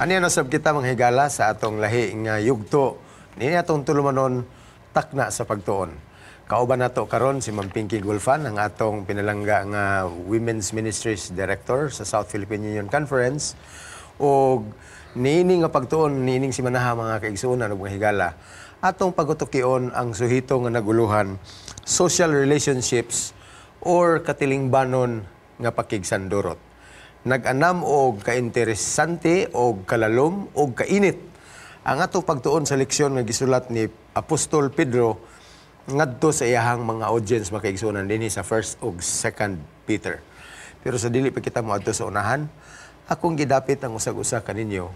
Ano yan nasab kita mga higala sa atong lahi nga yugto. Nini atong tulumanon takna sa pagtuon. Kauban nato karon si Ma'am Pinky Gulfan, ang atong pinalangga nga Women's Ministries Director sa South Philippine Union Conference. O niining nga pagtuon, niining si manaha mga kaigsuonan ug mga higala. Atong pagutukion ang suhito nga naguluhan, social relationships or katilingbanon nga pakigsandurot. Nag-anam og kainteresante og kalalom og kainit ang atong pagtuon sa leksyon nga gisulat ni Apostol Pedro ngadto sa iyahang mga audience makaigsunan dinhi sa 1st ug 2nd Peter. Pero sa dili pa kita moadto sa unahan, akong gidapit ang usag-usa kaninyo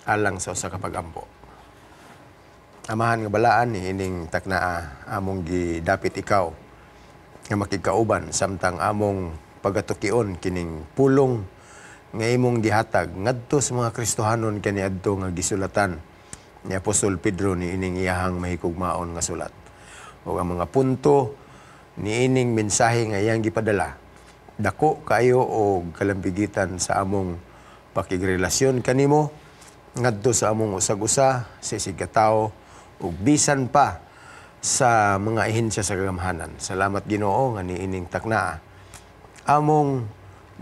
alang sa usa ka pag-ampo. Amahan nga balaan ni ining taknaa among gidapit ikaw nga makigkauban samtang among pagatukion kining pulong nga imong gihatag ngadto sa mga Kristohanon kaniadto nga gisulatan ni Apostol Pedro ni ining iyahang mahikugmaon nga sulat. O ang mga punto ni ining mensahe nga iyang gipadala dako kayo og kalambigitan sa among pakigrelasyon kanimo ngadto sa among usag-usa sa sigataw ug bisan pa sa mga ahensya sa kagamhanan. Salamat Ginoo nga niining taknaa among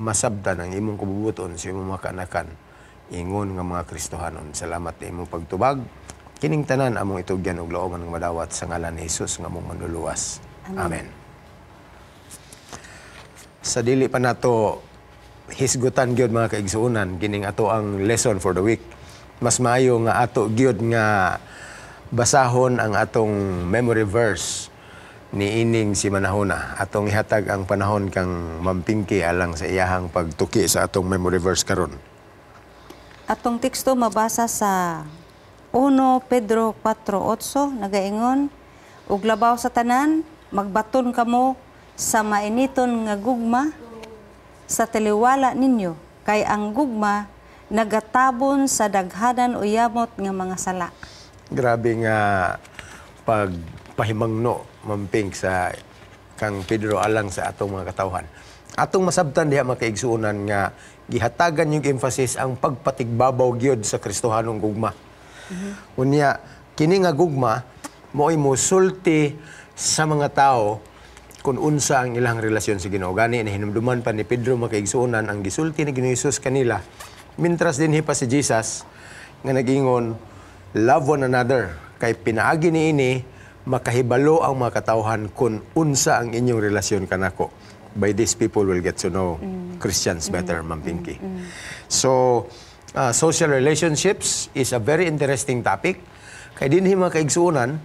masabtan ang imong kabubuton sa imong mga kaanakan ingon nga mga Kristohanon. Salamat sa imong pagtubag. Kining tanan among itugyan og laoman nga madawat sa ngalan ni Hesus nga among manluluwas. Amen. Sa dili pa nato hisgutan gyud mga kaigsuonan kining ato ang lesson for the week. Mas maayo nga ato gyud nga basahon ang atong memory verse ni ining si manahona. Atong ihatag ang panahon kang Ma'am Pinky alang sa iyahang pagtuki sa atong memory verse karon. Atong teksto mabasa sa 1 Pedro 4:8 nagaingon, ug labaw sa tanan magbaton kamo sa mainiton nga gugma sa taliwala ninyo kay ang gugma nagatabon sa daghanan o yamot nga mga sala. Grabe nga pagpahimangno Ma'am Pink sa kang Pedro alang sa atong mga katawhan. Atong masabtan diha makaigsuonan nga gihatagan yung emphasis ang pagpatigbabaw gyud sa Kristohanong gugma. Unya kini nga gugma mo'y mosulti sa mga tao kung unsa ang ilang relasyon sa Ginoo. Gani na hinumduman pa ni Pedro makaigsuonan ang gisulti ni Ginoong Hesus kanila. Mintras dinhi pa si Jesus nga nagingon, love one another. Kay pinaagi niini makahibalo ang mga katawhan kung unsa ang inyong relasyon kanako. By this people will get to know Christians better, Ma'am Pinky. So, social relationships is a very interesting topic. Kay dinhi mga kaigsuonan,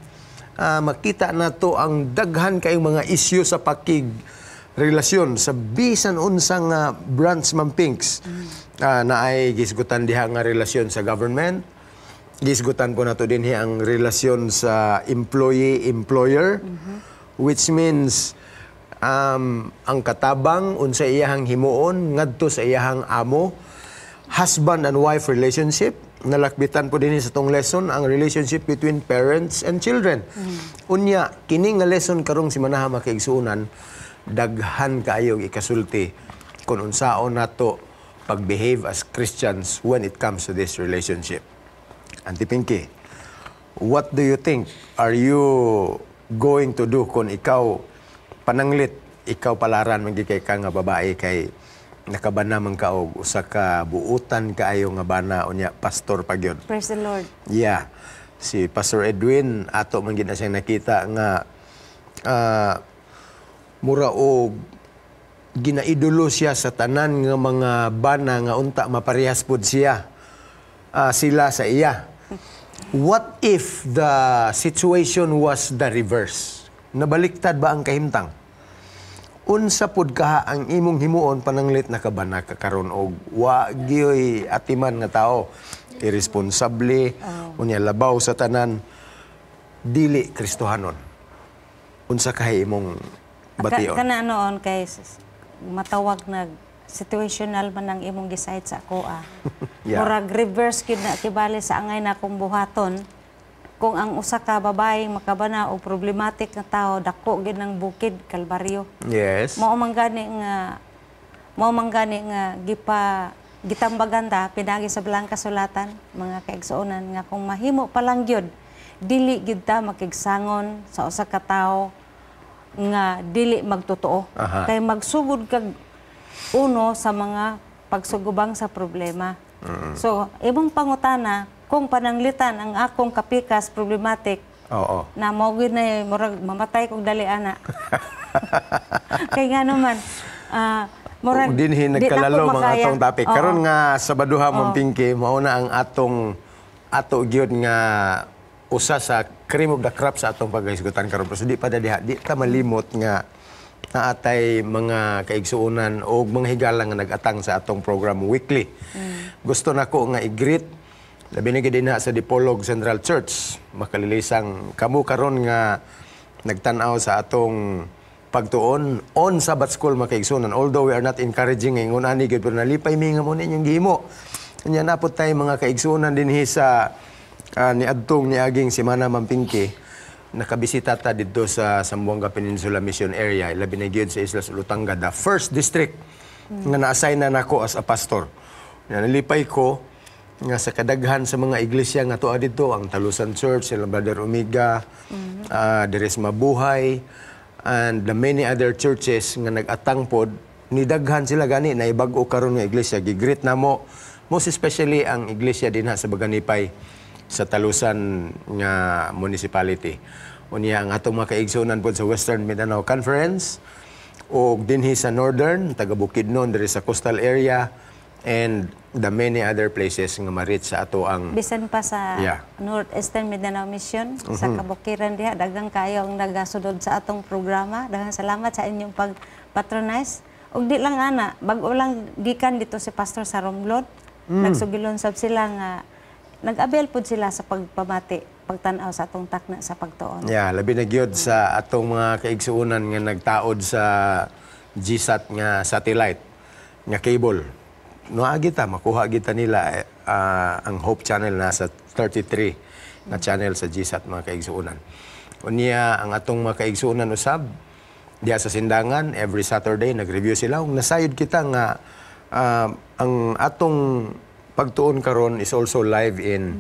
makita na to ang daghan kayong mga issue sa pakig-relasyon sa bisan unsang branch, Ma'am Pinks. Na ay gisgutan diha nga relasyon sa government, gisgutan po nato din ang relasyon sa employee-employer, which means ang katabang unsa iyahang himuon ngadto sa iyahang amo, husband and wife relationship. Nalakbitan po din sa tong lesson ang relationship between parents and children. Unya, kini nga lesson karong si manaha makaigsuonan, daghan kaayo ikasulti kung unsaon nato pag-behave as Christians when it comes to this relationship. Auntie Pinky, what do you think are you going to do kung ikaw pananglit, ikaw palaran magigay ka nga babae kay nakabana man ka og usa ka buutan kaayo nga bana unya pastor pa gyud. Praise the Lord. Yeah. Si Pastor Edwin ato man gid na siyang nakita nga mura og ginaidolo siya sa tanan nga mga bana nga unta maparehas pud siya sila sa iya. What if the situation was the reverse? Nabaliktad ba ang kahimtang? Unsa pud ka ang imong himuon pananglit nakabana ka karon og wa gyoy atiman nga tao, irresponsable, unya labaw sa tanan, dili Kristohanon. Unsa kay imong bation? Kana noon kay matawag na situational man ang imong gisayt sa ako Yeah. Murag reverse kid na kibali sa angay na akong buhaton. Kung ang usa ka babaeng makabana o problematic na tao dako gid ng bukid Kalbaryo. Yes. Mao man gani nga gitambagan ta pinagi sa bilang kasulatan mga kaigsuonan nga kung mahimo pa lang gyud dili gyud ta makigsangon sa usa ka tawo nga dili magtotoo. Aha. Kay magsugod kag uno sa mga pagsugubang sa problema. So, ibang pangutana, kung pananglitan ang akong kapikas problematic, Oo. na mawagin na murag mamatay kong dali ana. Kaya nga naman, murag Dinhi di na nagkalalo ko mga makaya. atong topic. Oo. Karon nga sa Baduha Mampingki, mauna ang ato gyud nga usa sa cream of the crop sa atong paghisgutan karon. Pero di pa diha, di ta malimot nga naatay mga kaigsuonan o mga higala nga nag-atang sa atong program weekly. Gusto nako nga i-greet labi na gid sa Dipolog Central Church. Makalilisang kamo karon nga nagtan-aw sa atong pagtuon on Sabbath School makaigsunan. Although we are not encouraging ingon ani gid pero nalipay mi nga mo ninyong gihimo. Nya napot tay mga kaigsunan dinhi sa niadtong niaging Semana Mampingki. Nakabisita ta dito sa Zamboanga Peninsula Mission Area, labi na gyud sa Islas Olutanga, the first district nga na-assign na nako as a pastor. Nalipay ko nga sa kadaghan sa mga iglesia nga tuwa dito, ang Talusan Church, sila Brother Omega, Deres Mabuhay, and the many other churches nga nag-atang pod, nidaghan sila gani na ibag-o karon nga iglesia. Gigreet na mo, most especially ang iglesia din sa Baganipay, sa Talusan nga municipality. Unya ang atong mga kaigsuonan pod sa Western Mindanao Conference o dinhi sa Northern, taga Bukidnon, diri sa coastal area, and the many other places nga ma-reach sa ato ang Bisan pa sa Yeah. Northeastern Mindanao Mission, sa Kabukiran diha, daghang kayo ang nagasunod sa atong programa. Daghang salamat sa inyong pag-patronize. Ug di lang ana, bag-o lang gikan dito si Pastor sa Romblon. Nagsugilon sab sila nga nag-abel pod sila sa pagpamati, pagtan-aw sa atong takna sa pagtuon. Yeah, labi na gyud sa atong mga kaigsuonan nga nagtaod sa GSAT nga satellite nga cable. Noagi ta makuha kita nila ang Hope Channel nasa 33 na channel sa GSAT mga kaigsuonan. Unya ang atong mga kaigsuonan usab diya sa Sindangan every Saturday nag-review sila ug nasayod kita nga ang atong pagtuon karon is also live in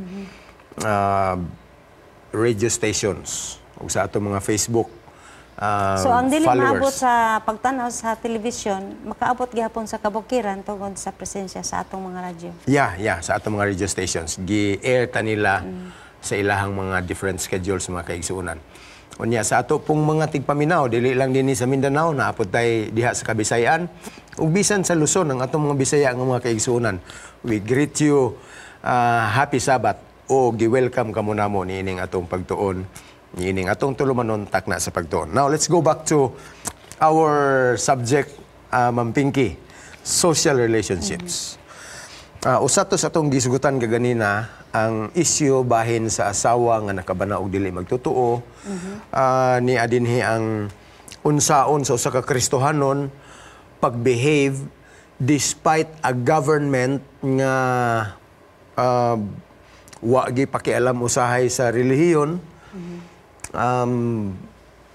radio stations ug sa atong mga Facebook So ang dili followers. maabot sa pagtanaw sa television, makaabot gihapon sa kabukiran tungod sa presensya sa atong mga radyo. Yeah, sa atong mga radio stations. Gi-air ta nila sa ilahang mga different schedules mga kaigsuonan. Unya sa ato pong mga tigpaminaw, dili lang dinhi sa Mindanao, naapot tay diha sa Kabisayan, ug bisan sa Luzon ang atong mga Bisaya nga mga kaigsuonan. We greet you happy Sabbath o gi-welcome kamo namo niining atong pagtuon, niining atong tulumanon takna sa pagtuon. Now let's go back to our subject, Ma'am Pinky, social relationships. Usa to sa atong gisugutan kaganina ang isyu bahin sa asawa nga nakabana og dili magtotoo. Ni adinhi ang unsaon sa usa ka Kristohanon pagbehave despite a government nga wa gi pakialam usahay sa relihiyon,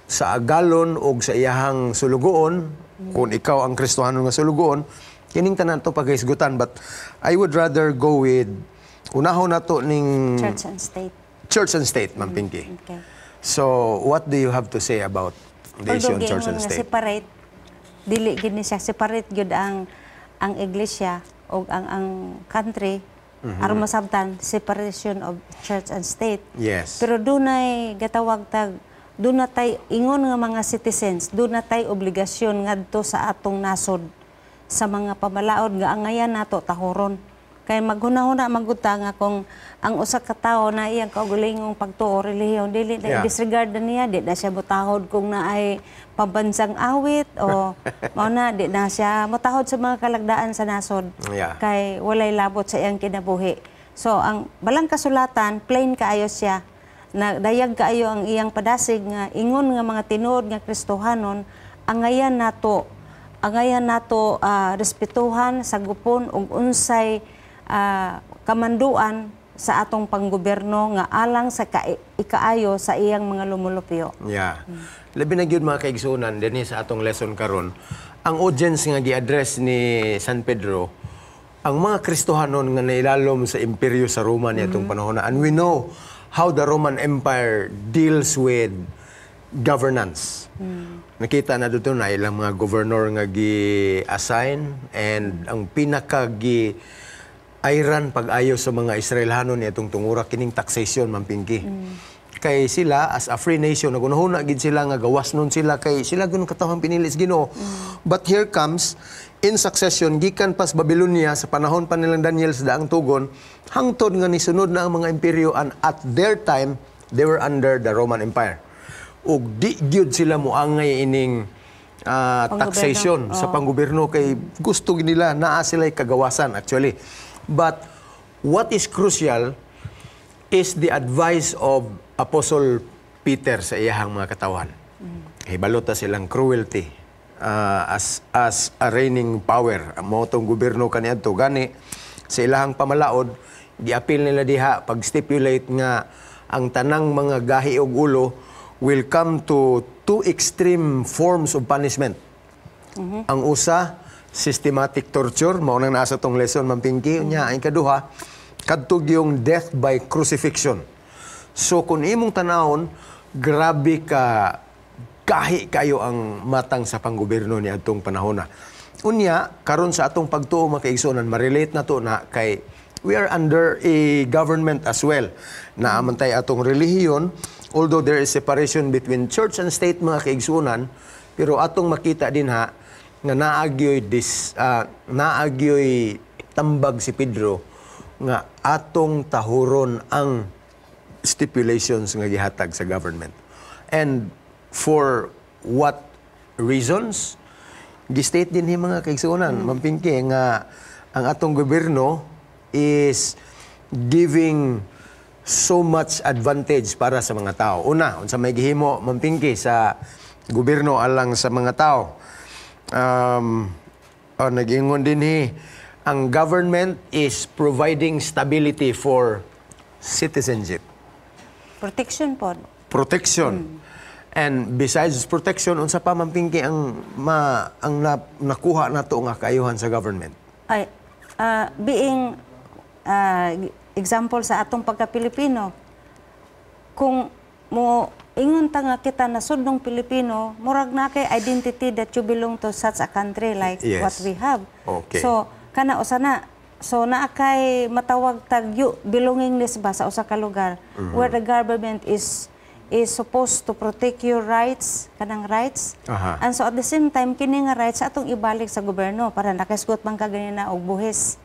sa agalon o sa iyahang sulugoon, kung ikaw ang Kristohanon nga sulugoon, kining tanan to paghisgutan. But I would rather go with unahon nato ning Church and state. Church and state, Ma'am Pinky. Okay. So, what do you have to say about the issue on church and nga state? separate, dili gid ni siya separate gyud ang iglesia o ang country. Aron masabtan separation of church and state. Yes. Pero dunay gatawag tag dunay ingon nga mga citizens, dunay obligasyon ngadto sa atong nasod sa mga pamalaod nga angayan nato tahoron. Kay maghuna-huna maguta nga kung ang usa ka tawo na iyang kaugulingong pagtuo relihiyon dili na disregard niya, di na siya motahod kung naay pabansang awit o mao na di na siya motahod sa mga kalagdaan sa nasod. Yeah. Kay walay labot sa iyang kinabuhi. So ang balang kasulatan plain kaayo siya, nagdayag kaayo ang iyang padasig nga ingon nga mga tinuod nga Kristohanon angayan nato respetuhan sagupon ug unsay kamanduan sa atong panggobyerno nga alang sa ikaayo sa iyang mga lumulupyo. Yeah. Labi na gyud mga kaigsuonan dinhi sa atong lesson karon. Ang audience nga gi-address ni San Pedro ang mga Kristohanon nga nailalom sa imperyo sa Roma niya itong panahon na. And we know how the Roman Empire deals with governance. Nakita na dito na ilang mga governor nga gi-assign and ang pinaka gi-ayran pag-ayo sa mga Israelhanon niya itong tungura kining taxation mampingki. Kay sila as a free nation nagunahuna gid sila nga gawas nun sila kay sila gun katawang pinilis Ginoo. But here comes in succession gikan pas Babylonia sa panahon pa nilang Daniel sa daang tugon hangtod nga nisunod na ang mga imperyo and at their time they were under the Roman Empire. Ug di gyud sila moangay ining taxation sa panggobyerno kay gusto gid nila naa sila'y kagawasan actually. But what is crucial is the advice of Apostle Peter sa iyahang mga katawan. Hibalota silang cruelty as a reigning power. Mo tong gobyerno kaniadto gani sa ilahang pamalaod giapil nila diha pag-stipulate nga ang tanang mga gahi og ulo will come to two extreme forms of punishment. Ang usa systematic torture mao nang nasa tong lesson mampingki nya ang kaduha kadtog yung death by crucifixion. So kung imong tanawon grabe ka gahi kayo ang matang sa panggobyerno ni adtong panahon na. Unya karon sa atong pagtuo makaigsunan ma-relate na to na kay we are under a government as well. Naamantay atong relihiyon although there is separation between church and state mga kaigsunan pero atong makita din ha nga naagyoy tambag si Pedro nga atong tahuron ang stipulations nga gihatag sa government. And for what reasons? Gi-state din ni mga kaigsunan, mampingki nga ang atong gobyerno is giving so much advantage para sa mga tao. Una, unsa may gihimo mampingki sa gobyerno alang sa mga tao. Nag-ingon din ang government is providing stability for citizenship. Protection po. Protection. And besides protection, unsa pa mampingki ang nakuha nato nga kaayuhan sa government? Ay, being example sa atong pagka-Pilipino, kung mo ingon ta nga kita nasud ng Pilipino, murag na kay identity that you belong to such a country like Yes. what we have. Okay. So kana usana so naa kay matawag tag belongingness ba sa usa ka lugar where the government is supposed to protect your rights, kanang rights. And so at the same time kini nga rights atong ibalik sa gobyerno para nakasgot man ka ganina og buhis.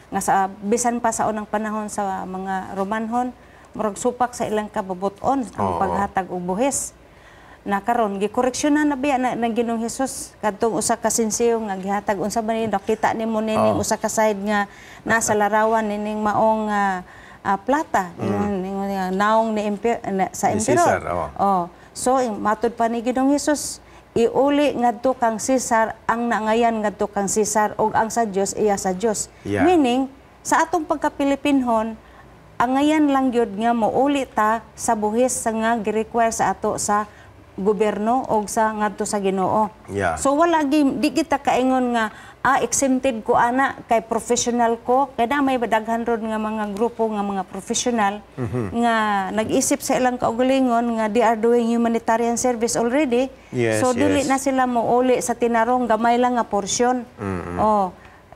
Nga sa bisan pa sa unang panahon sa mga Romanhon, murag supak sa ilang kababuton ang paghatag og buhis. Na karon gikoreksyonan na biya na Ginoong Hesus kadtong usa ka sinsiyo nga gihatag unsa ba ni nakita nimo nining usa ka side nga nasa larawan nining maong plata ning naong ni sa emperor. So matud pa ni Ginoong Hesus iuli ngadto kang Cesar ang nangayan ngadto kang Cesar ug ang sa Dios iya sa Dios. Meaning sa atong pagka-Pilipinhon ang ngayan lang gyud nga mouli ta sa buhis sa nga gi-require sa ato sa gobyerno o sa ngadto sa Ginoo. So wala di kita kaingon nga exempted ko ana kay professional ko kay na may daghan rod nga mga grupo nga mga professional nga nag-isip sa ilang kaugalingon nga they are doing humanitarian service already. So dili na sila mouli sa tinarong gamay lang nga porsyon.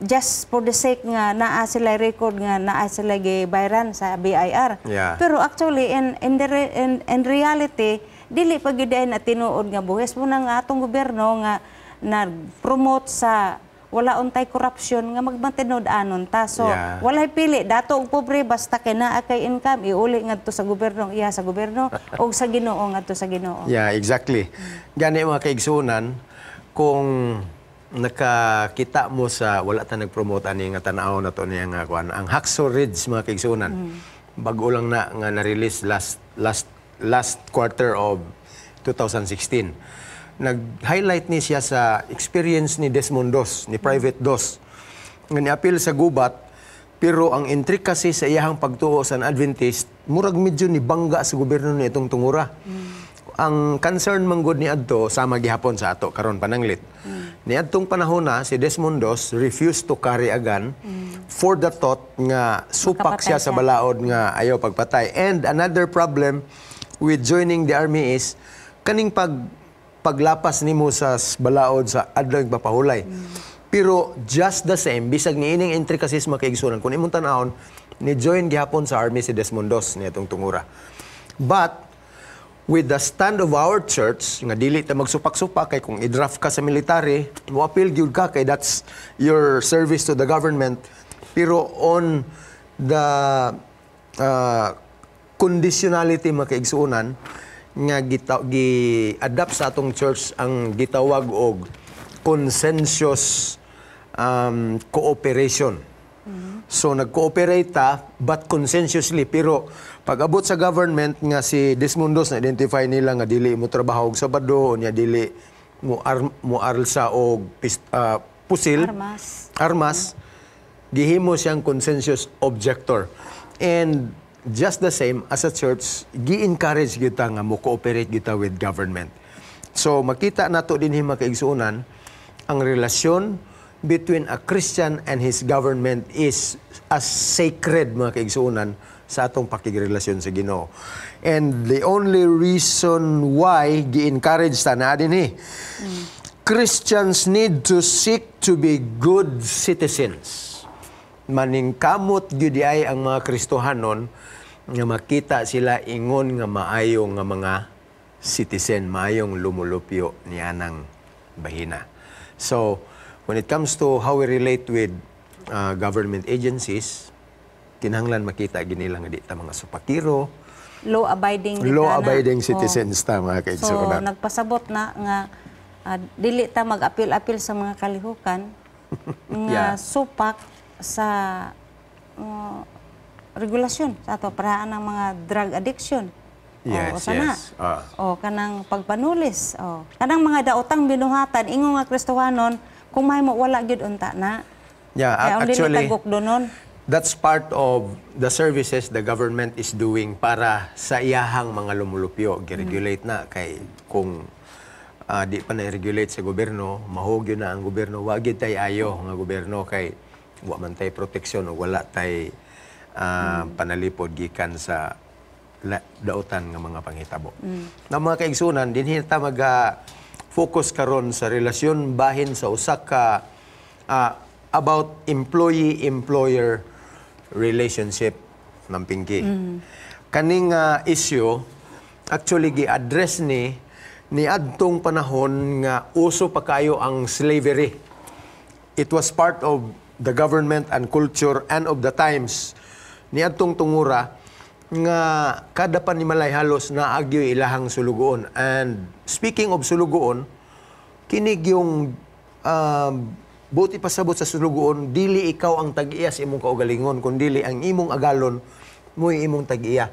Just for the sake nga naa sila record nga naa sila gibayran sa BIR. Pero actually in reality dili pa gyud na tinuod nga buhis mo nga atong gobyerno nga nag-promote sa wala untay corruption nga magmantinod anon ta. So walay pili dato og pobre basta kay naa kay income iuli ngadto sa gobyerno iya sa gobyerno og sa Ginoo ngadto sa Ginoo. Exactly. Gani mga kaigsunan kung nakakita mo sa wala ta nag-promote ani nga tan-aw na to niya nga kuan ang Hacksaw Ridge mga kaigsunan. Bag-o lang na nga na-release last quarter of 2016. Nag-highlight ni siya sa experience ni Desmond Doss, ni Private Doss. Nga ni-appeal sa gubat, pero ang intricacy sa iyahang pagtuo sa Adventist, murag medyo ni bangga sa gobyerno ni itong tungura. ang concern manggod ni adto sama gihapon sa ato karon pananglit. Ni adtong panahon na si Desmondos refused to carry a gun for the thought nga supak Makapatay siya sa siya. balaod nga ayaw pagpatay. And another problem with joining the army is kaning paglapas nimo sa balaod sa adlaw papahulay. Pero just the same, bisag ni ining intricacies makaigsunan, kung imong tanahon, ni join gihapon sa army si Desmondos nitong tungura. But with the stand of our church, nga dili ta magsupak-supak kay kung i-draft ka sa military, mo appeal gyud ka kay that's your service to the government. Pero on the conditionality makaigsunan nga gi-adapt sa atong church ang gitawag og consensus cooperation. So nag-cooperate ta but consensuously, pero pag-abot sa government nga si Desmondos na identify nila nga dili mo trabaho og Sabado, nya dili mo arsa og pusil, armas, gihimo siyang consensus objector. And just the same as a church, gi-encourage kita nga mo cooperate kita with government. So makita nato dinhi makaigsuonan ang relasyon between a Christian and his government is as sacred mga kaigsuonan sa atong pakigrelasyon sa Ginoo. And the only reason why gi-encourage ta na dinhi, Christians need to seek to be good citizens. Maningkamot gyud ay ang mga Kristohanon nga makita sila ingon nga maayo nga mga citizen, maayong lumulupyo niyanang bahina. So when it comes to how we relate with government agencies, kinahanglan makita ginila nga di ta mga supakiro, Law-abiding law-abiding citizens ta mga So, kaigsuonan. nagpasabot na nga dili ta mag-apil-apil sa mga kalihukan nga Yeah. supak sa regulasyon sa ato paraan ng mga drug addiction. Yes, sana. yes. Kanang pagpanulis. Kanang mga daotang binuhatan ingon nga Kristohanon kung may mo wala gyud unta na. Yeah, Kaya ang dili actually, tagok donon. that's part of the services the government is doing para sa iyahang mga lumulupyo. Gi-regulate na kay kung di pa na-regulate sa gobyerno, mahugyo na ang gobyerno. Wa gyud tay ayo nga gobyerno kay wa man tay proteksyon o wala tay panalipod gikan sa daotan nga mga panghitabo. Na mga kaigsunan, dinhi ta focus karon sa relasyon bahin sa usa ka about employee-employer relationship ng Pinky. Kaning issue, actually gi-address ni adtong panahon nga uso pa kayo ang slavery. It was part of the government and culture and of the times ni adtong tungura nga kada panimalay halos naagyo ilahang sulugoon. And speaking of sulugoon, kinig yung buti pasabot sa sulugoon, dili ikaw ang tag-iya sa imong kaugalingon, kundi ang imong agalon mo imong tag-iya.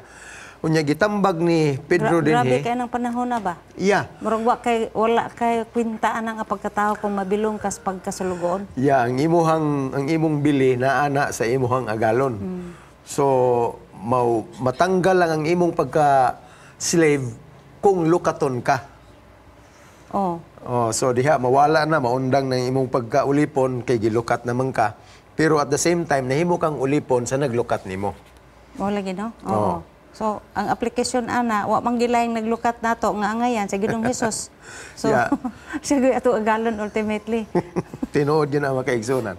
Unya gitambag ni Pedro dinhi. Grabe kay nang panahon na ba? Yeah. Murag wala kay kwintaan ang pagkatao kung mabilong kas pagkasulugoon. Yeah, ang imong bili na ana sa imong agalon. So matanggal lang ang imong pagka-slave kung lukaton ka. So diha mawala na, maundang ng imong pagkaulipon kay gilukat naman ka. Pero at the same time nahimo kang ulipon sa naglukat nimo. Wala gid no? Oo. So ang application ana wa man gilayng naglukat nato nga angayan sa Ginoong Hesus. So Yeah. siya gyud ato agalon ultimately. Tinuod yun ang makaigsunan.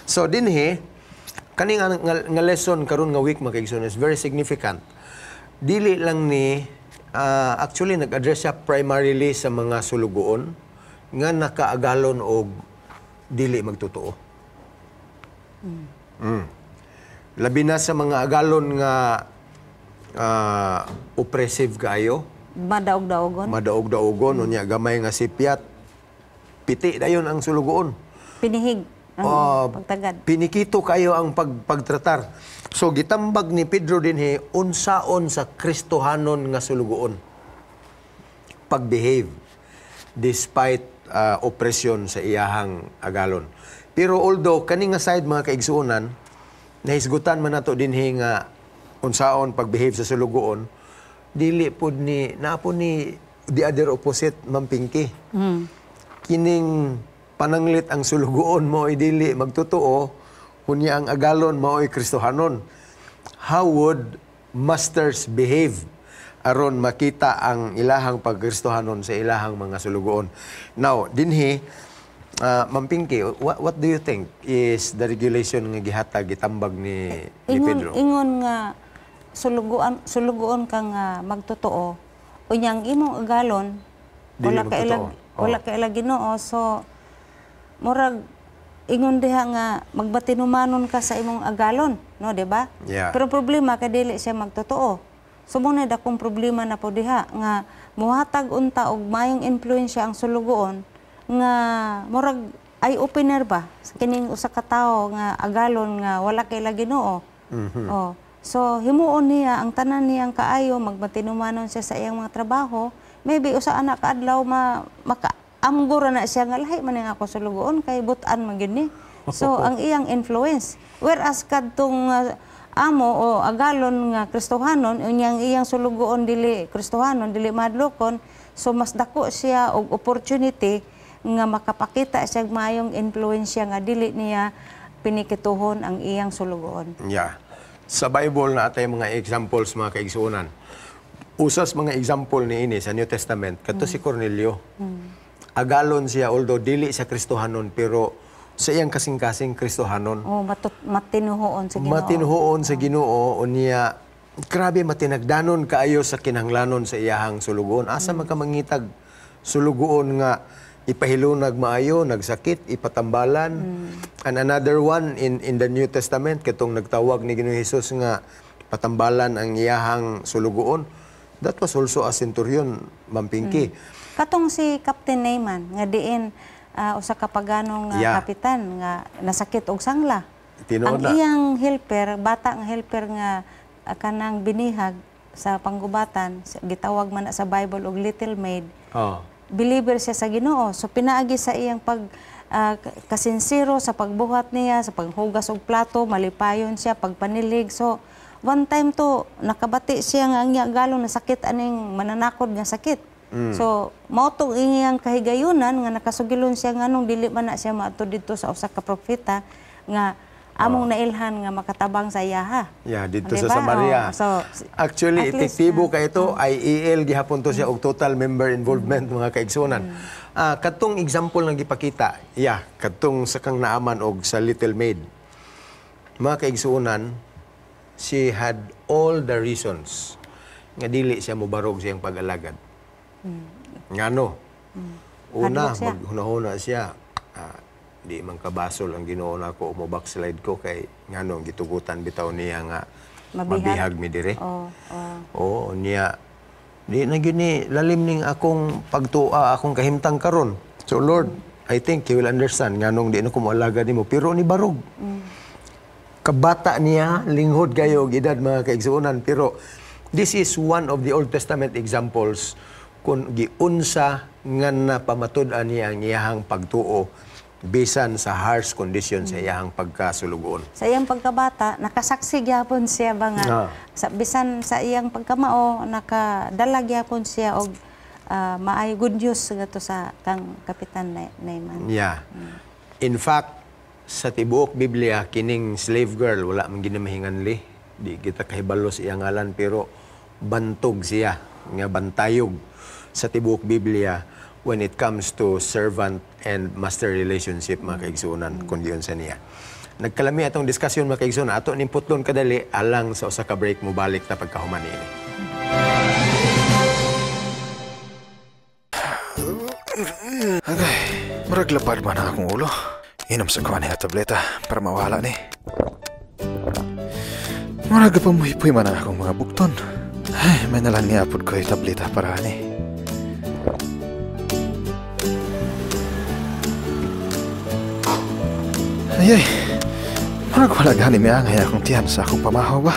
So dinhi kani nga lesson karon nga week makaigsunan is very significant. Dili lang ni actually nag-address siya primarily sa mga sulugoon nga nakaagalon og dili magtotoo. Labi na sa mga agalon nga oppressive kayo, Madaog-daogon. madaog-daogon, unya gamay nga sipyat, piti dayon ang sulugoon. Pinihig ang pagtagad. Pinikito kayo ang pagtratar. So gitambag ni Pedro dinhi unsaon sa Kristohanon nga sulugoon. Pagbehave despite oppression sa iyahang agalon. Pero although kani nga side mga kaigsuonan, nahisgutan man nato dinhi nga unsaon pagbehave sa sulugoon, dili pud ni naapo ni the other opposite, Ma'am Pinky. Kining pananglit ang sulugoon mo ay dili magtotoo, kunya ang agalon mo ay Kristohanon. How would masters behave aron makita ang ilahang pagkristohanon sa ilahang mga sulugoon? Now, dinhi, Ma'am Pinky, what do you think is the regulation nga gihatag gitambag ni Pedro? Ingon nga sulugoon ka nga magtotoo, unyang imong agalon, Dili wala ka ilag, magtotoo. wala ka ilag Ginoo. So, murag, ingon diha nga magbatinumanon ka sa imong agalon, no, di ba? Yeah. Pero problema kay dili siya magtotoo. So muna dakong problema na po diha nga muhatag unta og mayong impluwensya ang sulugoon nga murag eye opener ba sa kining usa ka tawo nga agalon nga wala kay Ginoo. Oh. So himuon niya ang tanan niyang kaayo magbatinumanon siya sa iyang mga trabaho, maybe usa anak kaadlaw makaamgura na siya nga lahi man nga ako sulugoon kay butan man gyud ni. So ang iyang influence, whereas kadtong amo o agalon nga Kristohanon unyang iyang sulugoon dili Kristohanon dili madlokon, so mas dako siya og opportunity nga makapakita siya mayong influensya nga dili niya pinikituhon ang iyang sulugoon. Yeah. Sa Bible na atay mga examples mga kaigsuonan. Usas mga example ni ini sa New Testament kadto si Cornelio. Agalon siya although dili sa Kristohanon pero sa iyang kasing-kasing Kristohanon. Oh, matinuhoon sa Ginoo. Matinuhoon sa Ginoo unya grabe matinagdanon kaayo sa kinahanglanon sa iyahang sulugoon. Asa makamangitag sulugoon nga ipahilunag maayo, nagsakit, ipatambalan. And another one in the New Testament katong nagtawag ni Ginoong Hesus nga patambalan ang iyahang sulugoon. That was also a centurion, Ma'am Pinky. Katong si Captain Neyman nga diin usa ka paganong kapitan nga nasakit og sangla. Tinuod Ang na. iyang helper, bata nga helper nga kanang binihag sa panggubatan, gitawag man na sa Bible og little maid. Oh. Believer siya sa Ginoo. So pinaagi sa iyang kasinsiro sa pagbuhat niya, sa paghugas og plato, malipayon siya pagpanilig. So one time to nakabati siya nga ang iyang agalon na sakit aning mananakod nga sakit. So mao tong iyang kahigayunan nga nakasugilon siya nganong dili man na siya maadto didto sa usa ka propeta nga among nailhan nga makatabang sa iyaha. Yeah, dito Diba? sa Samaria. Oh, so, actually, at least, epektibo ka ito, IEL, gihapon to siya og total member involvement, mga kaigsunan. Katong example nga gipakita, katong sa kang naaman og sa Little Maid. Mga kaigsunan, she had all the reasons nga dili siya mubarog siyang pag-alagad. Ngano? Una, Hadlok siya. maghunahuna siya. Di man kabasol ang Ginoo nako mo backslide ko kay ngano gitugutan bitaw niya nga mabihag mi dire. Oo, niya di na gyud ni lalim ning akong pagtua akong kahimtang karon. So Lord, I think you will understand nganong di na ko moalaga nimo pero ni barog. Kabata niya linghod kayo og edad mga kaigsuonan pero this is one of the Old Testament examples kung giunsa nga napamatud-an niya ang iyahang pagtuo bisan sa harsh condition sa iyahang pagkasulugoon. Sa iyang pagkabata, nakasaksi gyapon siya ba nga bisan sa iyang pagkamao nakadala gyapon siya og maay good news ngadto sa kang Kapitan Neyman. Yeah. In fact, sa tibuok Biblia kining slave girl wala man ginamahinganli. Di kita kahibalo sa iyang ngalan pero bantog siya nga bantayog sa tibuok Biblia when it comes to servant and master relationship, mga kaigsuonan, kung diyon sa niya. Nagkalami atong diskusyon, mga kaigsuonan, ato ning putlon kadali alang sa usa ka break mo balik na pagkahuman niini. Agay, maraglapad man ang akong ulo. Inom sa kuha niya tableta para mawala ni. Maragapamuhipoy man ang akong mga bukton. Ay, may nalang niapod ko yung tableta para ni. Ayay, marag wala gani may angay akong tiyan sa akong pamahaw ba?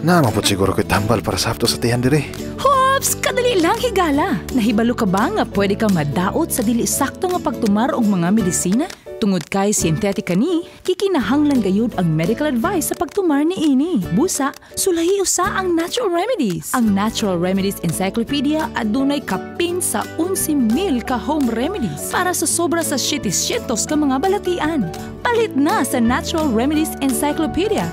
Naamapot siguro ko'y tambal para sa hapto sa tiyan diri. Hops! Kadali lang higala. Nahibalo ka ba nga pwede kang madaot sa dili sakto nga pagtumar og mga medisina? Tungod kay sintetika ni, kikinahanglan gayud ang medical advice sa pagtumar ni ini. Busa, sulahi usa ang natural remedies. Ang Natural Remedies Encyclopedia adunay kapin sa 11,000 ka home remedies para sa sobra sa shitis-shitos ka mga balatian. Palit na sa Natural Remedies Encyclopedia.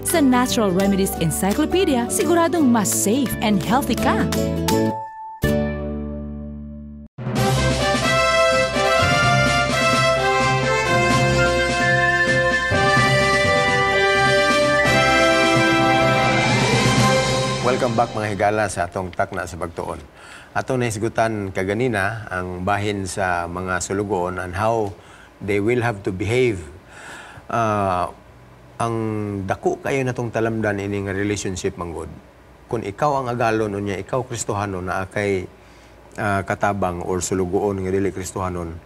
Sa Natural Remedies Encyclopedia, siguradong mas safe and healthy ka. Welcome back mga higala sa atong takna sa pagtuon. Atong nahisgutan kaganina ang bahin sa mga sulugoon and how they will have to behave. Ang dako kayo natong talamdan ini nga relationship manggod. Kung ikaw ang agalon unya ikaw Kristohanon na kay katabang or sulugoon nga dili Kristohanon,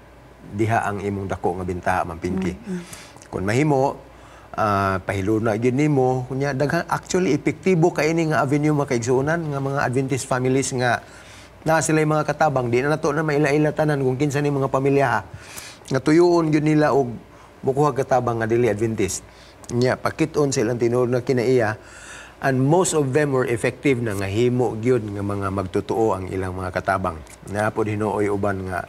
diha ang imong dako nga bintaha mampingki. Kung mahimo pahilo na gyud nimo kunya daghang actually epektibo kay ini nga avenue makaigsuonan nga mga Adventist families nga na sila mga katabang di na nato na maila-ila tanan kung kinsa ni mga pamilya ha. Nga tuyoon gyud nila og mukuha katabang nga dili Adventist nya pakit-on sa ilang tinuod nga kinaiya and most of them were effective na nga himo gyud nga mga magtotoo ang ilang mga katabang na pod hinuoy uban nga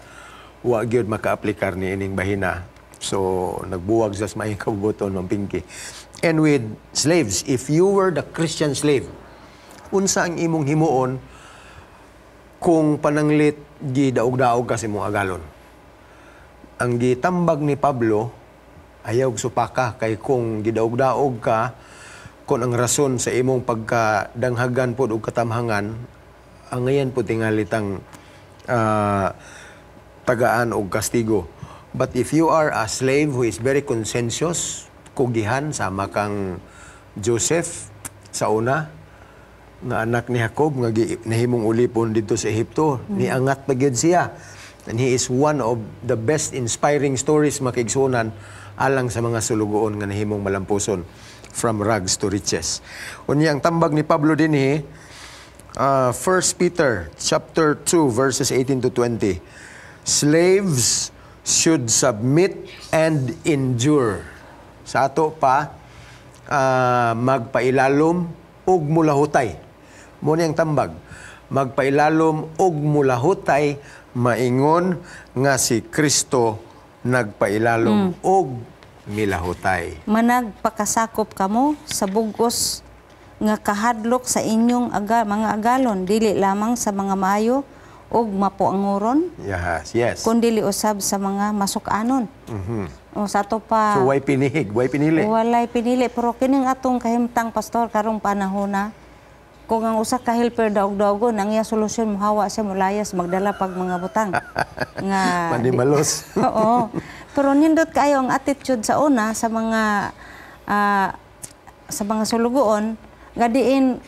wa gyud maka-aplikar ni ining bahina. So, nagbuwag sa may kabubuton ng pinky. And with slaves, if you were the Christian slave, unsa ang imong himuon kung pananglit gidaog-daog ka sa imong agalon? Ang gitambag ni Pablo, ayaw supaka kay kung gidaog-daog ka, kung ang rason sa imong pagkadanghagan po o katamhangan, ang ngayon po tingalitang tagaan o kastigo. But if you are a slave who is very conscientious, kugihan sama kang Joseph sa una, nga anak ni Jacob, nga nahimong ulipon dito sa Ehipto, niangat pa gyud siya. And he is one of the best inspiring stories makiigsunan alang sa mga sulugoon nga nahimong malampuson from rags to riches. Unya ang tambag ni Pablo dinhi, 1 Peter chapter 2 verses 18 to 20. Slaves should submit and endure. Sa ato pa, magpailalom og mulahutay. Muna ang tambag. Magpailalom og mulahutay, maingon nga si Kristo nagpailalom og milahutay. Managpakasakop kamo sa bugos nga kahadlok sa inyong mga agalon, dili lamang sa mga maayo og mapuanguron. Yes. Kundi usab sa mga masukanon. O sa ato pa. So why pinili? Walay pinili, pero kining atong kahimtang pastor karong panahon na kung ang usa ka helper daog-daogon ang iya solusyon mohawa siya mulayas magdala pag mga butang nga manimalos. Oo. Pero nindot kayo ang attitude sa una sa mga sulugoon nga diin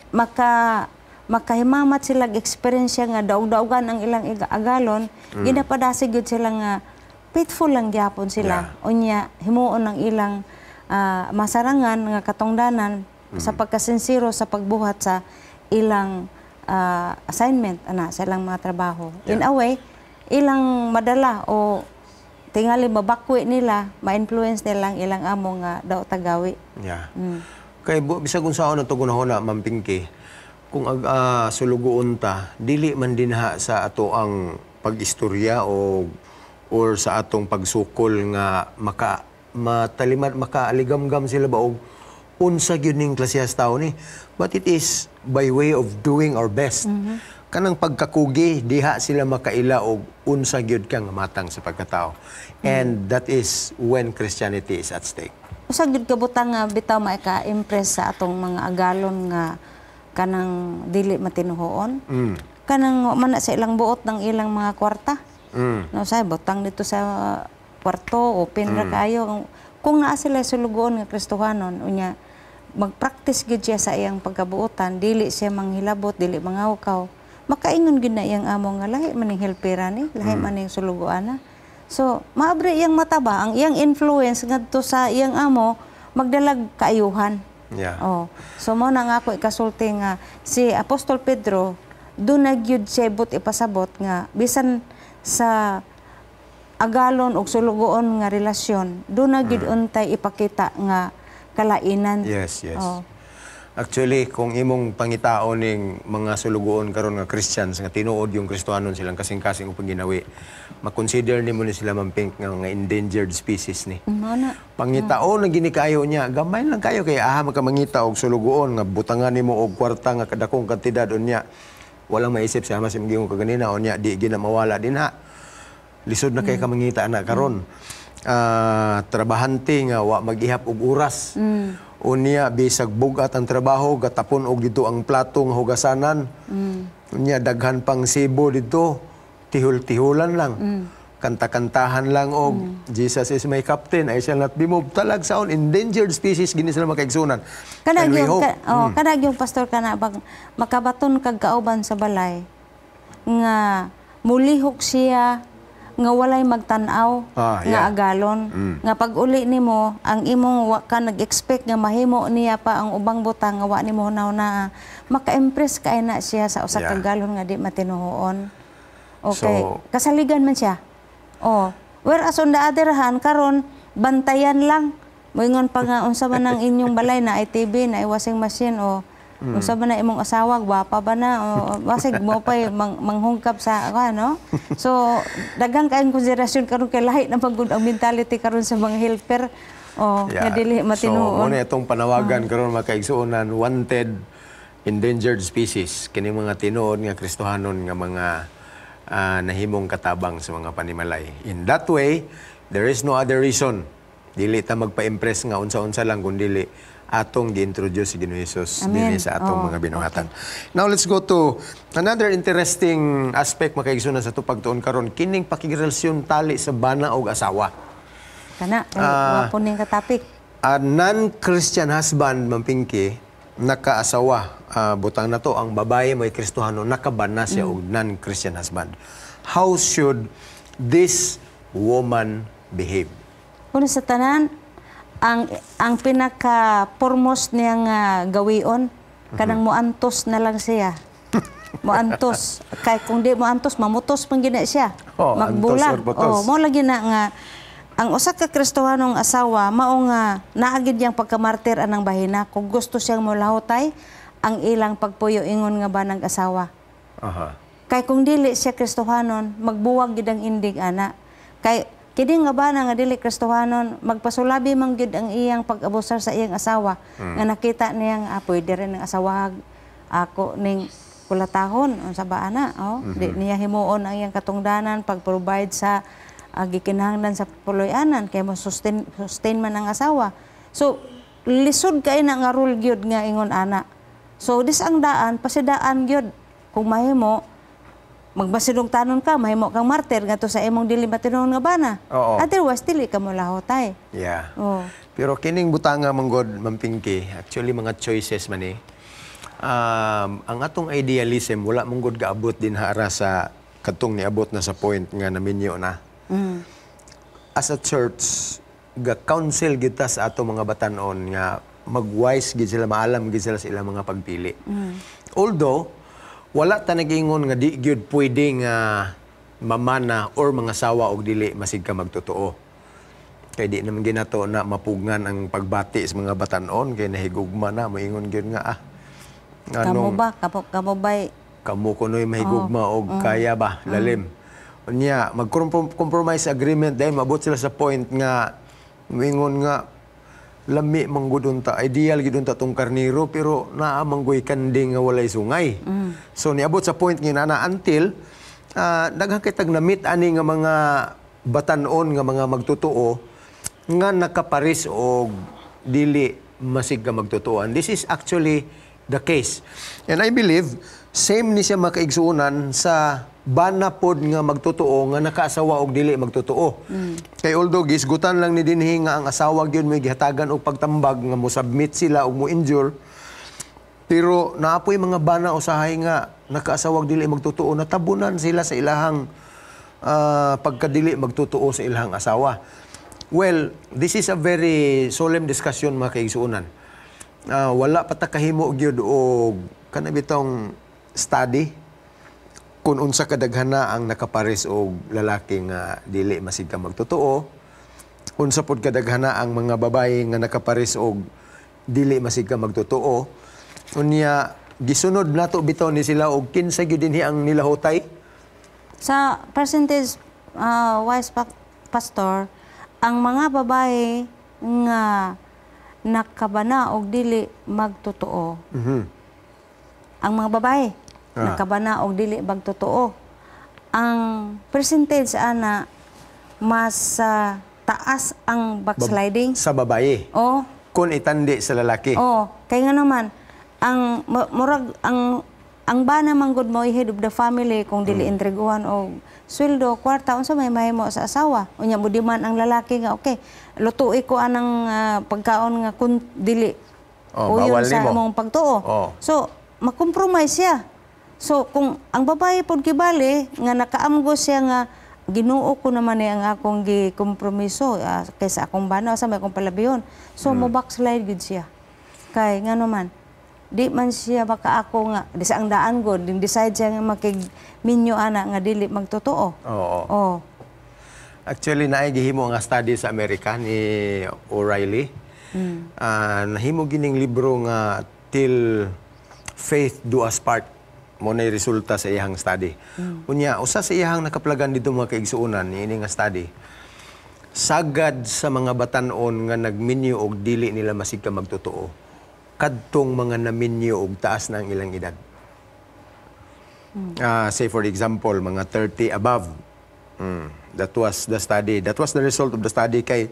makahimamat sila experience nga daog-daogan ang ilang agalon, ginapadasig gyud sila nga faithful lang gyapon sila. Unya himuon ang ilang masarangan nga katungdanan sa pagkasinsiro sa pagbuhat sa ilang assignment sa ilang mga trabaho. In a way, ilang madala o tingali mabakwi nila, ma-influence nila ang ilang amo nga daw tagawi. Kay bisag unsaon na to gunahon na mampingki, kung sulugoon ta, dili man dinha sa ato ang pag-istorya or sa atong pagsukol nga makaaligam-gam sila ba og unsa gyud ning klasehas tawo ni, but it is by way of doing our best. Kanang pagkakugi diha sila makaila og unsa gyud kang matang sa pagkatao, and that is when Christianity is at stake. Usa gyud kabutang nga bitaw maika-impress sa atong mga agalon nga kanang dili matinuhoon. Kanang man sa ilang buot ng ilang mga kwarta. No, say butang dito sa kwarto o pinra kayo. Kung naa sila sulugoon nga Kristohanon, unya mag-practice gyud siya sa iyang pagkabuotan, dili siya manghilabot, dili mangawkaw. Makaingon gyud na iyang amo nga lahi man ning helpera ni, lahi man ning sulugoana. So, maabre iyang mataba ang iyang influence ngadto sa iyang amo magdalag kaayuhan. Oh. So mo na nga ako ikasulti nga si Apostol Pedro doon nagyud siya but ipasabot nga bisan sa agalon og sulugoon nga relasyon, doon na gid untay ipakita nga kalainan. Yes, yes. Oh. Actually, kung imong pangitao ning mga sulugoon karon nga Christians nga tinuod yung Kristohanon silang kasing-kasing upang ginawi, makonsider nimo ni sila mampink nga mga endangered species ni. Mana? Pangitao na gini kayo niya, gamay lang kayo kay makamangita og sulugoon nga butangan nimo og kwarta nga kadakong kantidad unya. Walang maisip siya mas imong kaganina unya di gina mawala dinha. Lisod na kay kamangita na karon. Trabahante nga wa maghihap og oras. Unya bisag bugat ang trabaho gatapon og dito ang plato nga hugasanan. Unya daghan pang sibo dito, tihol-tihulan lang. Kanta-kantahan lang og Jesus is my captain, I shall not be moved. Talag saon endangered species gini sila makaigsunan. And we hope. Kanag yung pastor kana bag makabaton kag kauban sa balay nga mulihok siya nga walay magtan-aw nga agalon nga pag uli nimo ang imong wa ka nag-expect nga mahimo niya pa ang ubang butang nga wa nimo na maka-impress kay na siya sa usa ka galon nga di matinuhoon. Okay, kasaligan man siya. Whereas on the other hand karon bantayan lang. Moingon pa nga unsa man ang inyong balay na ITV na washing machine unsa ba na imong asawa, gwapa ba na o wasig mo pa manghungkap sa no? So daghang kaayong konsiderasyon karon kay lahi na pagud ang mentality karon sa mga helper nga dili matinuon. So mo itong panawagan karon makaigsuonan wanted endangered species kini mga tinuod nga Kristohanon nga mga nahimong katabang sa mga panimalay. In that way, there is no other reason dili ta magpa-impress nga unsa-unsa lang kundi atong gi-introduce si Ginoong Hesus dinhi sa atong mga binuhatan. Now let's go to another interesting aspect makaigsunan sa pagtuon karon kining pakigrelasyon tali sa bana og asawa. Kana wa po ning ka topic. A non-Christian husband mampingki nakaasawa butang na to ang babae may Kristohano nakabana siya og non-Christian husband. How should this woman behave? Kuno sa tanan ang pinaka-foremost niyang gawion kanang moantos na lang siya. Moantos. Kay kung di moantos mamutos man gina siya. Magbulag. Mo lagi na nga ang usa ka Kristohanong asawa mao nga naagid yang pagkamartir anang bahina kung gusto siyang molahotay ang ilang pagpuyo ingon nga banang asawa. Kay kung dili siya Kristohanon magbuwag gid ang indig ana. Kay kini nga bana nga dili Kristohanon magpasulabi man gid ang iyang pag-abusar sa iyang asawa nga nakita niyang pwede rin ang asawa ako ning kulatahon unsa ba ana di niya himuon ang iyang katungdanan pag-provide sa gikinahanglan sa puloy-anan kay mo sustain man ang asawa. So lisod kay na nga rule gyud nga ingon ana. So dis ang daan pasidaan gyud kung mahimo magbasidong tanon ka, mahimo kang martir nga to sa imong dili matinuon nga bana. Otherwise, dili ka mo lahotay. Yeah. Pero kining butanga manggod mampingki, actually mga choices man ang atong idealism, wala manggod gaabot din hara sa katong niabot na sa point nga naminyo na. As a church, ga-counsel kita sa atong mga batanon nga mag-wise gid sila, maalam gid sila sa ilang mga pagpili. Although, wala ta nag-ingon nga di gyud pwede nga mamana or mga sawa og dili masig ka magtotoo. Kay di naman ginato na mapugngan ang pagbati sa mga batanon kay nahigugma na moingon gyud nga kamo ba kamo bay kamo kunoy mahigugma og kaya ba lalim. Unya mag-compromise agreement dahil mabot sila sa point nga moingon nga lami manggudon ta ideal gidon ta tong karniro pero naa manggoy kanding nga walay sungay. So niabot sa point nga until daghang kitag na-meet ani nga mga batanon nga mga magtotoo nga nakaparis og dili masig ka magtotoo. And this is actually the case. And I believe same ni siya makaigsuonan sa bana pod nga magtotoo nga nakaasawa og dili magtotoo. Kay although gisgutan lang ni dinhi nga ang asawa gyud may gihatagan og pagtambag nga mo submit sila og mo injure. Pero naapoy mga bana usahay nga nakaasawa og dili magtotoo natabunan sila sa ilahang pagkadili magtotoo sa ilahang asawa. Well, this is a very solemn discussion mga kaigsuonan. Wala pa ta kahimo gyud og kanabitong study kung unsa kadaghana ang nakapares og lalaki nga dili masig ka magtotoo, unsa pod kadaghana ang mga babae nga nakapares og dili masig ka magtotoo, unya gisunod nato bitaw ni sila og kinsa gyud dinhi ang nilahutay. Sa percentage, pastor, ang mga babae nga nakabana og dili magtotoo. Ang mga babae nakabana og dili magtotoo. Ang percentage ana mas taas ang backsliding Sa babae. oh Kung itandi sa lalaki. kay nga naman ang murag ang bana man gud mo head of the family kung dili entreguhan og sweldo kwarta unsa may mahimo sa asawa unya mo di man ang lalaki nga okay lutuy ko anang pagkaon nga kun dili bawal sa nimo. among pagtuo. So makompromise siya. So kung ang babae pod kibali nga nakaamgo siya nga Ginoo ko naman ang akong gikompromiso kaysa akong bana sa may akong palabihon. So mo backslide gud siya. Kay nga naman di man siya baka ako nga di sa ang daan god decide siya nga makigminyo ana nga dili magtotoo. Oo. Actually naay gihimo nga study sa Amerika ni O'Reilly. Nahimo gining libro nga Till Faith Do Us Part. Mo na resulta sa iyang study. Unya usa sa iyang nakaplagan dito mga kaigsuonan ini nga study. Sagad sa mga batan-on nga nagminyo og dili nila masig ka magtotoo. Kadtong mga naminyo og taas na ang ilang edad. Say for example, mga 30 above. That was the study. That was the result of the study kay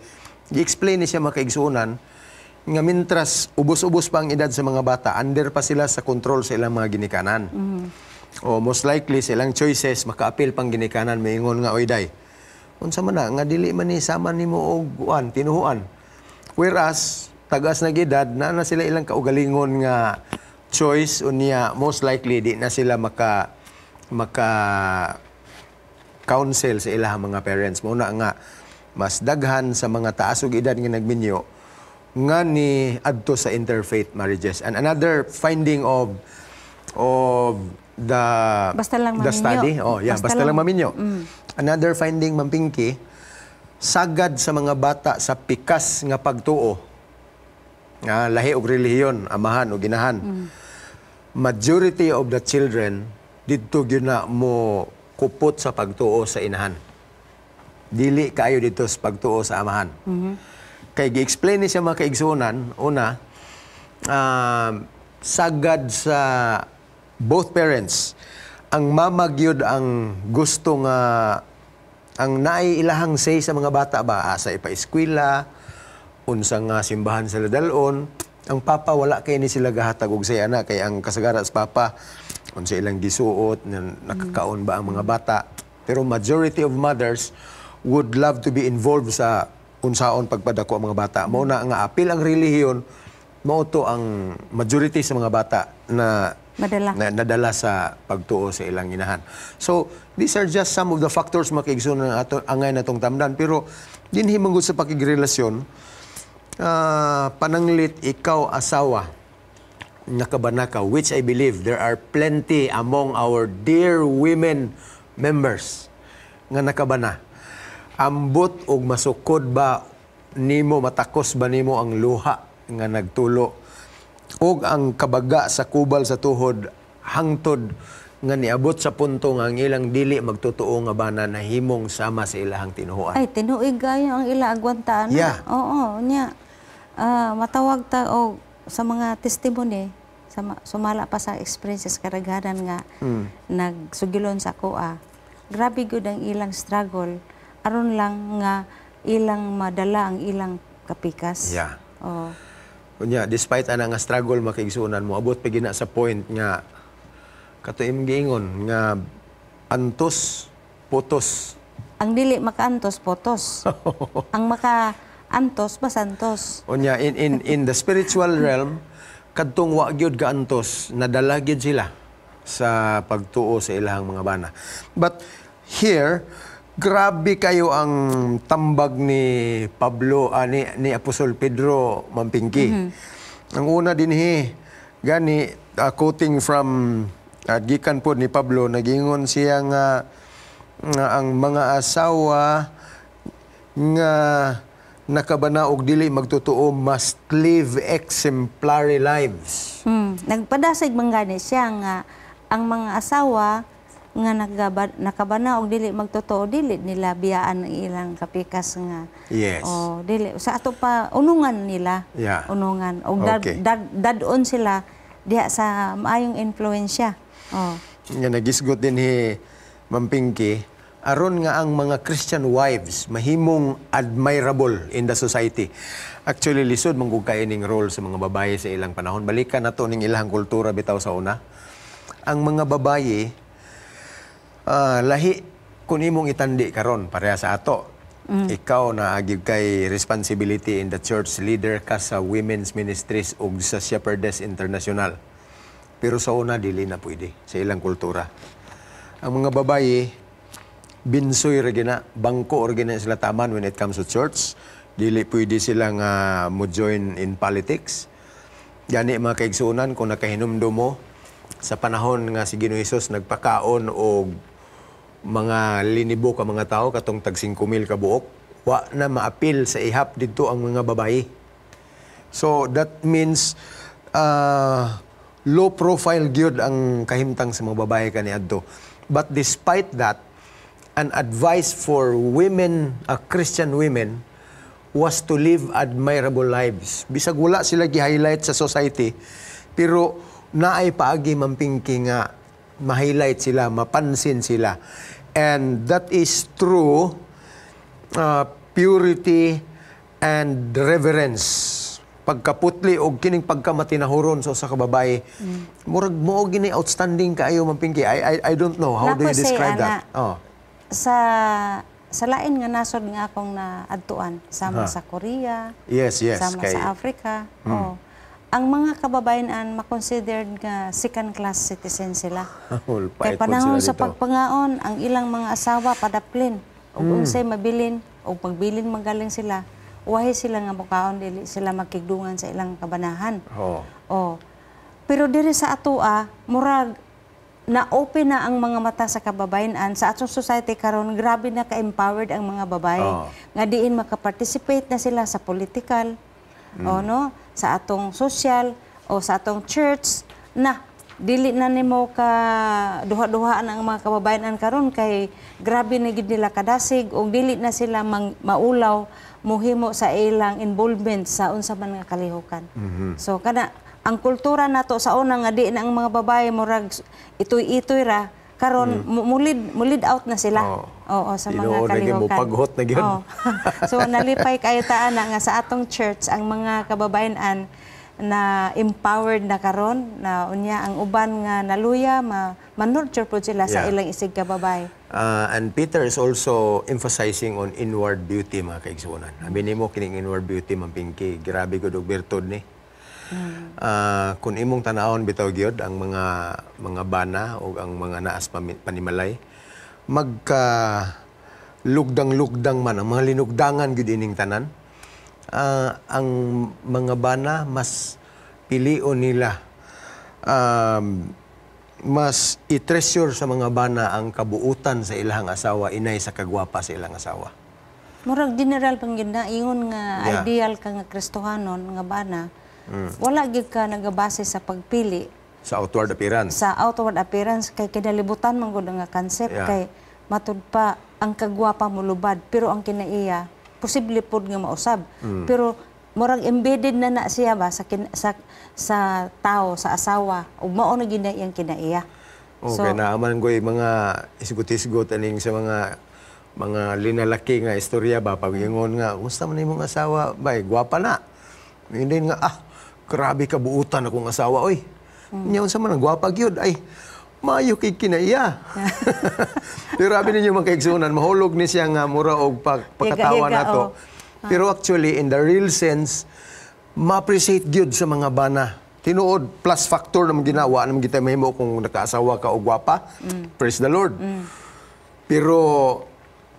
gi-explain ni siya mga kaigsuonan nga mintras ubos-ubos pa ang edad sa mga bata, under pa sila sa control sa ilang mga ginikanan. O most likely sa ilang choices maka-appeal pang ginikanan maingon nga oy day. Unsa man na nga dili man ni sama nimo og tinuhuan. Whereas tagas na gidad na sila ilang kaugalingon nga choice unya most likely di na sila maka counsel sa ilang mga parents mo na nga mas daghan sa mga taas og edad nga nagminyo nga ni adto sa interfaith marriages. And another finding of the Basta lang the maminyo. study, basta lang maminyo. Another finding mampingki, sagad sa mga bata sa pikas nga pagtuo. Lahi og relihiyon, amahan o ginahan. Majority of the children didto gyud na mo kupot sa pagtuo sa inahan. Dili kaayo dito sa pagtuo sa amahan. Kay gi-explain ni siya mga kaigsuonan, una, sagad sa both parents, ang mama gyud ang gusto nga, ang naay ilahang say sa mga bata ba, asa ipa-eskwela, unsa nga simbahan sila dalon, ang papa wala kay ni sila gahatag og say ana kay ang kasagaran sa papa, unsa ilang gisuot, nakakaon ba ang mga bata. Pero majority of mothers would love to be involved sa unsaon pagpadako ang mga bata. Mao na nga apil ang relihiyon, mao to ang majority sa mga bata na nadala sa pagtuo sa ilang inahan. So, these are just some of the factors makiigsuon na angay natong tamdan. Pero, dinhi manggod sa pakigrelasyon, pananglit ikaw asawa, nakabanaka, which I believe there are plenty among our dear women members nga nakabana. Ambot og masukod ba nimo, matakos ba nimo ang luha nga nagtulo og ang kabaga sa kubal sa tuhod hangtod nga niabot sa punto nga ang ilang dili magtotoo nga bana nahimong sama sa ilahang tinuhuan. Ay tinuig gayo ang ila agwantaan. Yeah. Oo nya. Matawag ta og sa mga testimony sumala pa sa experiences karaghanan nga nagsugilon sa kuha. Grabe gud ang ilang struggle aron lang nga ilang madala ang ilang kapikas. Yeah. Kunya, despite ana nga struggle makiigsuonan mo, abot pa gina sa point nga katuim giingon nga antos putos. Ang dili makaantos potos. Ang makaantos basantos. Unya in the spiritual realm kadtong wa gyud ka antos nadala gyud sila sa pagtuo sa ilahang mga bana. But here grabe kayo ang tambag ni Pablo, ni Apostol Pedro Mampingki. Ang una dinhi, gani, quoting from At gikan po ni Pablo, nagingon siya nga ang mga asawa nga nakabanaog dili magtotoo must live exemplary lives. Nagpadasig man gani siya nga ang mga asawa nga nakabana og dili magtotoo dili nila biyaan ang ilang kapikas nga. Yes. Dili sa ato pa unungan nila. Yeah. Unungan og Okay. dadon sila diha sa maayong impluwensya. Nga nagisgot din ni Ma'am Pinky, aron nga ang mga Christian wives mahimong admirable in the society. Actually, lisod man kung kaining role sa mga babaye sa ilang panahon. Balikan na to ning ilang kultura bitaw sa una. Ang mga babaye, lahi kung imong itandi karon pareha sa ato. Ikaw na agib kay responsibility in the church, leader ka sa women's ministries ug sa Shepherdess International. Pero sa una, dili na pwede sa ilang kultura. Ang mga babaye, binsoy ra gina, bangko ra gina sila taman when it comes to church. Dili pwede silang mo join in politics. Gani mga kaigsunan, kung nakahinumdo mo, sa panahon nga si Ginoong Hesus nagpakaon og mga linibo ka mga tao, katong tag 5,000 ka buok, wa na maapil sa ihap dito ang mga babae. So that means low profile gyud ang kahimtang sa mga babae kaniadto. But despite that, an advice for women, Christian women, was to live admirable lives. Bisag wala sila gi-highlight sa society, pero naay paagi Ma'am Pinky nga ma-highlight sila, mapansin sila. And that is true purity and reverence. Pagkaputli o kining pagkamatinahuron sa usa ka babae, murag mo gini outstanding kaayo Ma'am Pinky. I don't know how do you describe that. Sa lain nga nasod nga akong naadtuan sama sa Korea, yes, sama sa Africa. Ang mga kababayan makonsidered nga second class citizen sila. Kay panahon sa pagpangaon, ang ilang mga asawa padaplin ug unsay mabilin o pagbilin magaling sila. Wahi sila nga mukaon, dili sila makigdungan sa ilang kabanahan. Pero diri sa atoa, murag na-open na ang mga mata sa kababayan sa atong society karon, grabe na ka-empowered ang mga babae. Nga diin makaparticipate na sila sa political, no, sa atong social o sa atong church na dili na nimo ka duha-duhaan ang mga kababayan karon kay grabe na gid nila kadasig o dili na sila maulaw muhimo sa ilang involvement sa unsa man nga kalihukan. So kana ang kultura nato sa una nga di na ang mga babae murag itoy-itoy ra karon mulid out na sila. Sa mga kalihukan. Paghot na gyud. So nalipay kayo taan nga sa atong church ang mga kababayan na empowered na karon na unya ang uban nga naluya manurture po sila sa ilang isig ka babae. And Peter is also emphasizing on inward beauty mga kaigsunan. Abi nimo kining inward beauty Ma'am Pinky, grabe gud og birtud ni. Kung imong tanawon bitaw gyud ang mga bana o ang mga naas panimalay, magka lugdang-lugdang man ang mga linugdangan gyud ining tanan. Ang mga bana mas pilion nila mas i-treasure sa mga bana ang kabuutan sa ilang asawa inay sa kagwapa sa ilang asawa. Murag general pang gina ingon nga ideal ka nga Kristohanon nga bana. Wala gid ka nagabase sa pagpili sa outward appearance. Sa outward appearance kay kinalibutan man gud nga concept kay matud pa ang kagwapa mo lubad pero ang kinaiya posible pod nga mausab. Pero murag embedded na siya ba sa tao, sa asawa ug mao na gid iyang kinaiya. Okay, naaman ko mga isgot-isgot aning sa mga linalaki nga istorya ba pagingon nga unsa man imong asawa bay gwapa na. Hindi nga grabe ka buutan akong asawa oy. Nya unsa man ang gwapa gyud ay maayo kay kinaiya. Pero abi ninyo mga kaigsunan mahulog ni siya nga mura og pagkatawa nato. Pero actually in the real sense ma-appreciate gyud sa mga bana. Tinuod plus factor na ginawa na kita mahimo kung nakaasawa ka og gwapa. Praise the Lord. Pero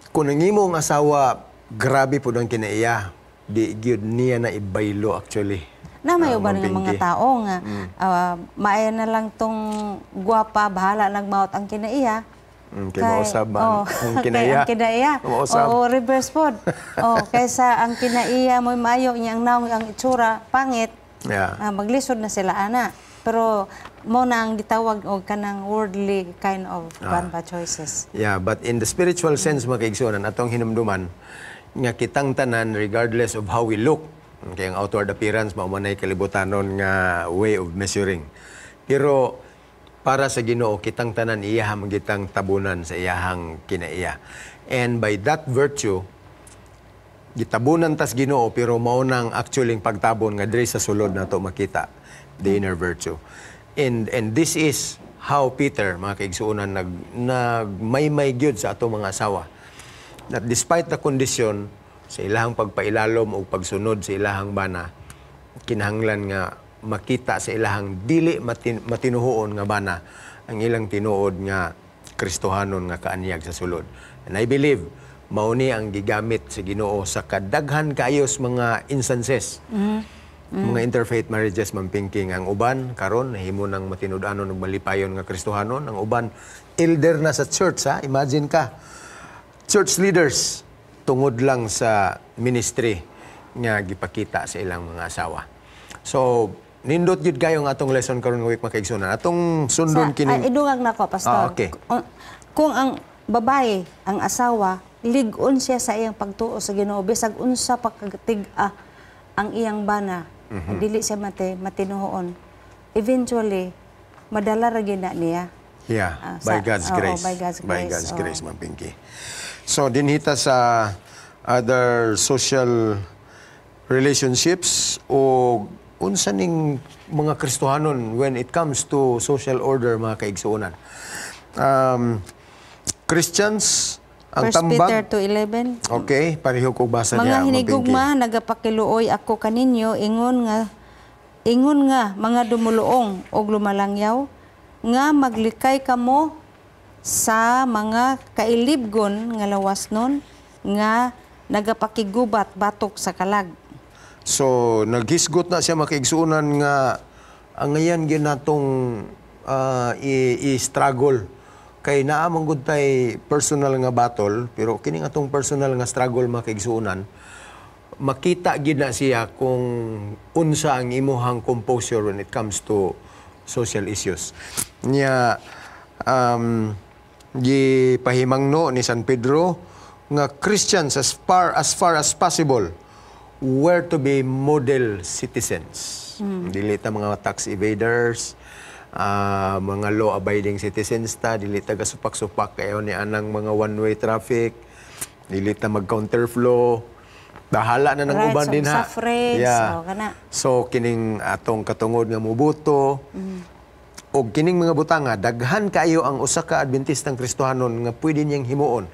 kung ang imong asawa grabe pud ang kinaiya, di gyud niya na ibaylo actually. Na may uban nga Ma'am mga Pinky. tao nga maayo na lang tong guwapa bahala nagmaot ang kinaiya. Kay mausab ang kay kinaiya. ang kinaiya. Mausab. Oo, reverse pod. Kaysa ang kinaiya mo maayo niya ang naong ang itsura pangit. Yeah. Maglisod na sila ana. Pero mo na ang gitawag og kanang worldly kind of banba choices. Yeah, but in the spiritual sense, mga kaigsunan, atong hinumduman, nga kitang tanan, regardless of how we look, kaya ang outward appearance, maumanay kalibutanon nga way of measuring. Pero, para sa Ginoo, kitang tanan, iyahang magitang tabunan sa iyahang kinaiya. And by that virtue, gitabunan tas Ginoo, pero maunang actually pagtabon nga diri sa sulod na to makita the inner virtue. And this is how Peter, mga kaigsuunan, nagmaymay gyud sa atong mga asawa. That despite the condition, sa ilahang pagpailalom o pagsunod sa ilahang bana, kinahanglan nga makita sa ilahang dili matinuhoon nga bana ang ilang tinuod nga Kristohanon nga kaanyag sa sulod. And I believe, mauni ang gigamit sa Ginoo sa kadaghan kaayos mga instances. Mga interfaith marriages, Ma'am Pinky, ang uban karon nahimo nang matinud-anon ug malipayon nga Kristohanon, ang uban elder na sa church, ha? Imagine ka, church leaders tungod lang sa ministry nga gipakita sa ilang mga asawa. So, nindot gyud kayo ang atong lesson karon nga week, mga kaigsunan. Atong sundon kining Idungag na ko, Pastor. Okay. Kung ang babae, ang asawa, lig-on siya sa iyang pagtuo sa Ginoo, bisag unsa pagkatig-a ang iyang bana, dili siya matinuhoon. Eventually, madala ra gyud na niya. Yeah, by God's grace. By God's grace. By God's grace, Ma'am Pinky. So, dinhita sa other social relationships o unsa ning mga Kristohanon when it comes to social order, mga kaigsuonan. Christians, ang 1 Peter tambag. 2:11. Okay, pareho ko basa Mga niya, Ma'am Pinky. hinigugma, nagapakiluoy ako kaninyo, ingon nga mga dumuluong og lumalangyaw, nga maglikay kamo sa mga kailibgon nga lawasnon, nga nagapakigubat batok sa kalag. So, naghisgot na siya makaigsuunan nga ang ngayon ginatong i-struggle. Kay naamang gud tay personal nga battle, pero kining atong personal nga struggle makaigsuunan, makita gid na siya kung unsa ang imuhang composure when it comes to social issues. Nya gipahimangno ni San Pedro nga Christians as far as possible were to be model citizens. Dili ta mga tax evaders, mga law-abiding citizens ta, dili ta gasupak-supak kayo ni anang mga one-way traffic, dili ta mag-counterflow, bahala na ng uban din ha. Suffrage, Yeah. kana. So, kining atong katungod nga mubuto, o kining mga butanga, daghan kayo ang usa ka Adventistang Kristohanon nga pwede niyang himuon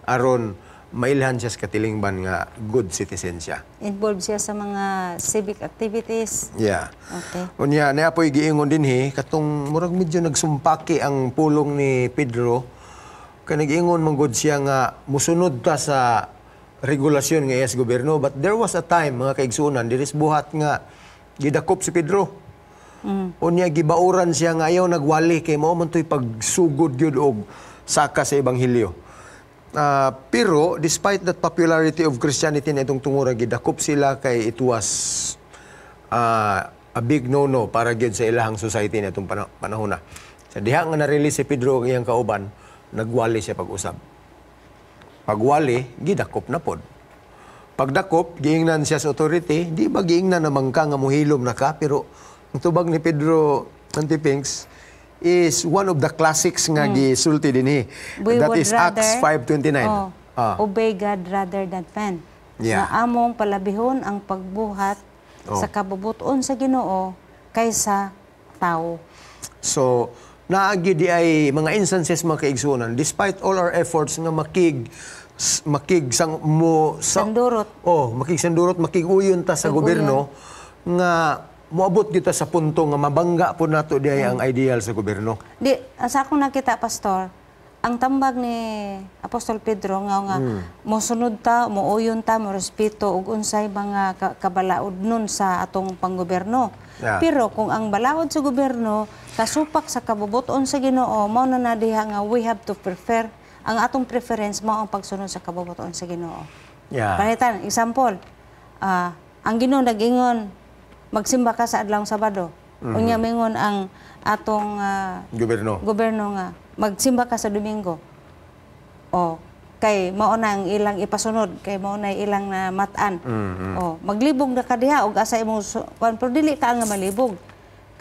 aron mailhan siya sa katilingban nga good citizen siya. Involved siya sa mga civic activities. Yeah. Okay. Unya, naapoy giingon din katong murag medyo nagsumpaki ang pulong ni Pedro, kay nag-ingon man gud siya nga musunod ta sa regulasyon nga yes gobyerno, but there was a time, mga kaigsunan, diris buhat nga gidakop si Pedro. Unya, gibauran siya nga ayaw nagwali kay mao man to'y pagsugod gyud og saka sa ebanghelyo. Pero despite that popularity of Christianity na itong tungura, gidakop sila kay it was a big no-no para gyud sa ilahang society na itong panahon na. Sa diha nga na-release si Pedro ang iyang kauban, nagwali siya pag-usab. Pagwali, gidakop na pod. Pagdakop, giingnan siya sa authority, di ba giingnan naman ka nga muhilom na ka, pero ang tubag ni Pedro Antipinks is one of the classics nga gisulti dinhi. That is Acts 5:29. Obey God rather than man. Yeah. Na among palabihon ang pagbuhat sa kabubuton sa Ginoo kaysa tao. So, naagi di ay mga instances mga kaigsunan, despite all our efforts nga Sandurot. makigsandurot, makiguyon ta sa gobyerno nga moabot kita sa punto nga mabangga po nato di ay ang ideal sa gobyerno. Di, sa akong nakita, Pastor, ang tambag ni Apostol Pedro nga mosunod ta, muuyon ta, mo respeto ug unsay mga kabalaod nun sa atong panggobyerno. Yeah. Pero kung ang balaod sa gobyerno kasupak sa kabubuton sa Ginoo, mao na diha nga we have to prefer, ang atong preference mao ang pagsunod sa kabubuton sa Ginoo. Yeah. Panitan, example, ang Ginoo nag-ingon magsimba ka sa adlawng Sabado. Unya mingon ang atong gobyerno nga magsimba ka sa Domingo. O kay mao na ang ilang ipasunod, kay mao na ilang na matan. O maglibog na ka diha og asa imong kuan, pero dili ka nga malibog.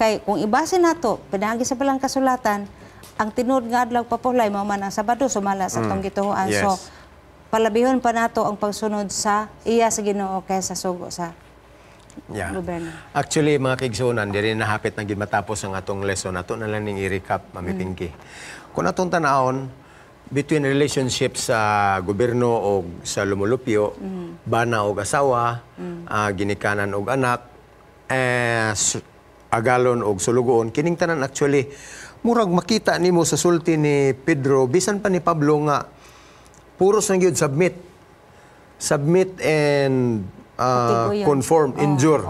Kay kung ibase nato pinagi sa palang kasulatan, ang tinud nga adlaw papulay mao man ang Sabado sumala sa atong gituohan. Yes. So palabihon pa nato ang pagsunod sa iya sa Ginoo kaysa sugo sa gobyerno. Actually, mga kaigsunan, diri na hapit na gid matapos ang atong lesson. Ato na lang ning i-recap, Mami Pinky. Kung atong tanawon, between relationships sa gobyerno o sa lumulupyo, bana o asawa, ginikanan og anak, agalon o sulugoon, kining tanan actually, murag makita nimo sa sulti ni Pedro, bisan pa ni Pablo nga, puros na gyud submit. Submit and conform, endure.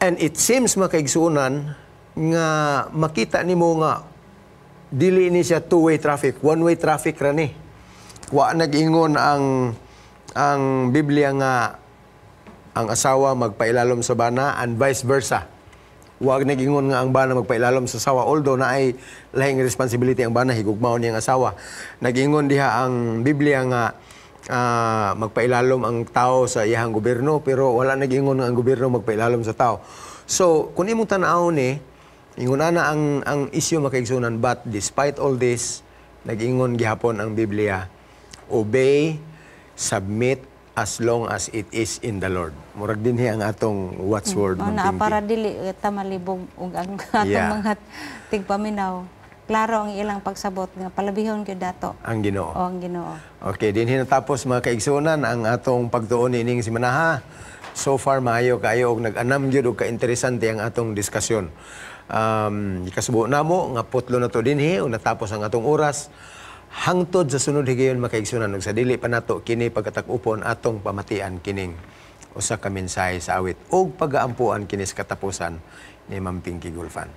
And it seems mga kaigsunan nga makita nimo nga dili ni siya two-way traffic, one-way traffic ra ni. Wa nag-ingon ang Biblia nga ang asawa magpailalom sa bana and vice versa. Wa nag-ingon nga ang bana magpailalom sa asawa, although na ay lahing responsibility ang bana higugmaon niyang asawa. Nag-ingon diha ang Biblia nga magpailalom ang tao sa iyang gobyerno, pero wala nag-ingon nga ang gobyerno magpailalom sa tao. So kung imong tan-aw ni ingon na ang isyu makaigsunan, but despite all this, nag-ingon gihapon ang Biblia, obey, submit, as long as it is in the Lord. Murag dinhi ang atong watchword. Para dili ta malibog ug ang atong mga tigpaminaw. Klaro ang ilang pagsabot nga palabihon gyud dato ang Ginoo. O ang Ginoo. Okay, dinhi natapos mga kaigsunan ang atong pagtuon ining simanaha. So far maayo kayo og nag-anam gyud og ka-interesante ang atong diskusyon. Ikasubo namo nga putlo na to dinhi ug natapos ang atong oras. Hangtod sa sunod higayon makaigsunan ug sa dili pa nato kini pagkatak-upon atong pamatian kining usa ka mensahe sa awit ug pagaampuan kini sa katapusan ni Ma'am Pinky Gulfan.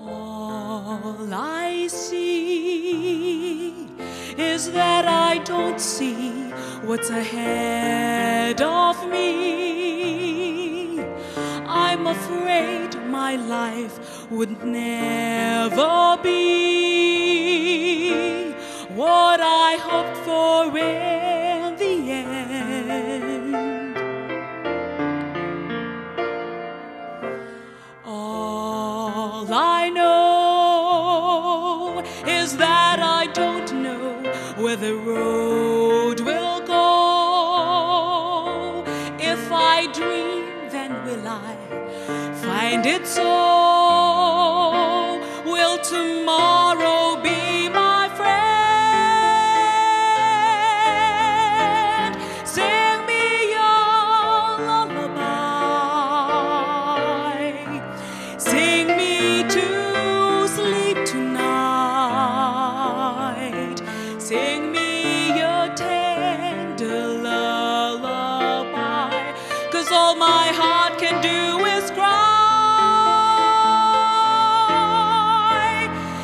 All I see is that I don't see what's ahead of me. I'm afraid my life would never be what I hoped for in the end. All I know is that I don't know where the road will go. If I dream, then will I find it so? Will tomorrow be my friend? Sing me your lullaby. Sing me to sleep tonight. Sing me your tender lullaby. 'Cause all my heart can do is cry.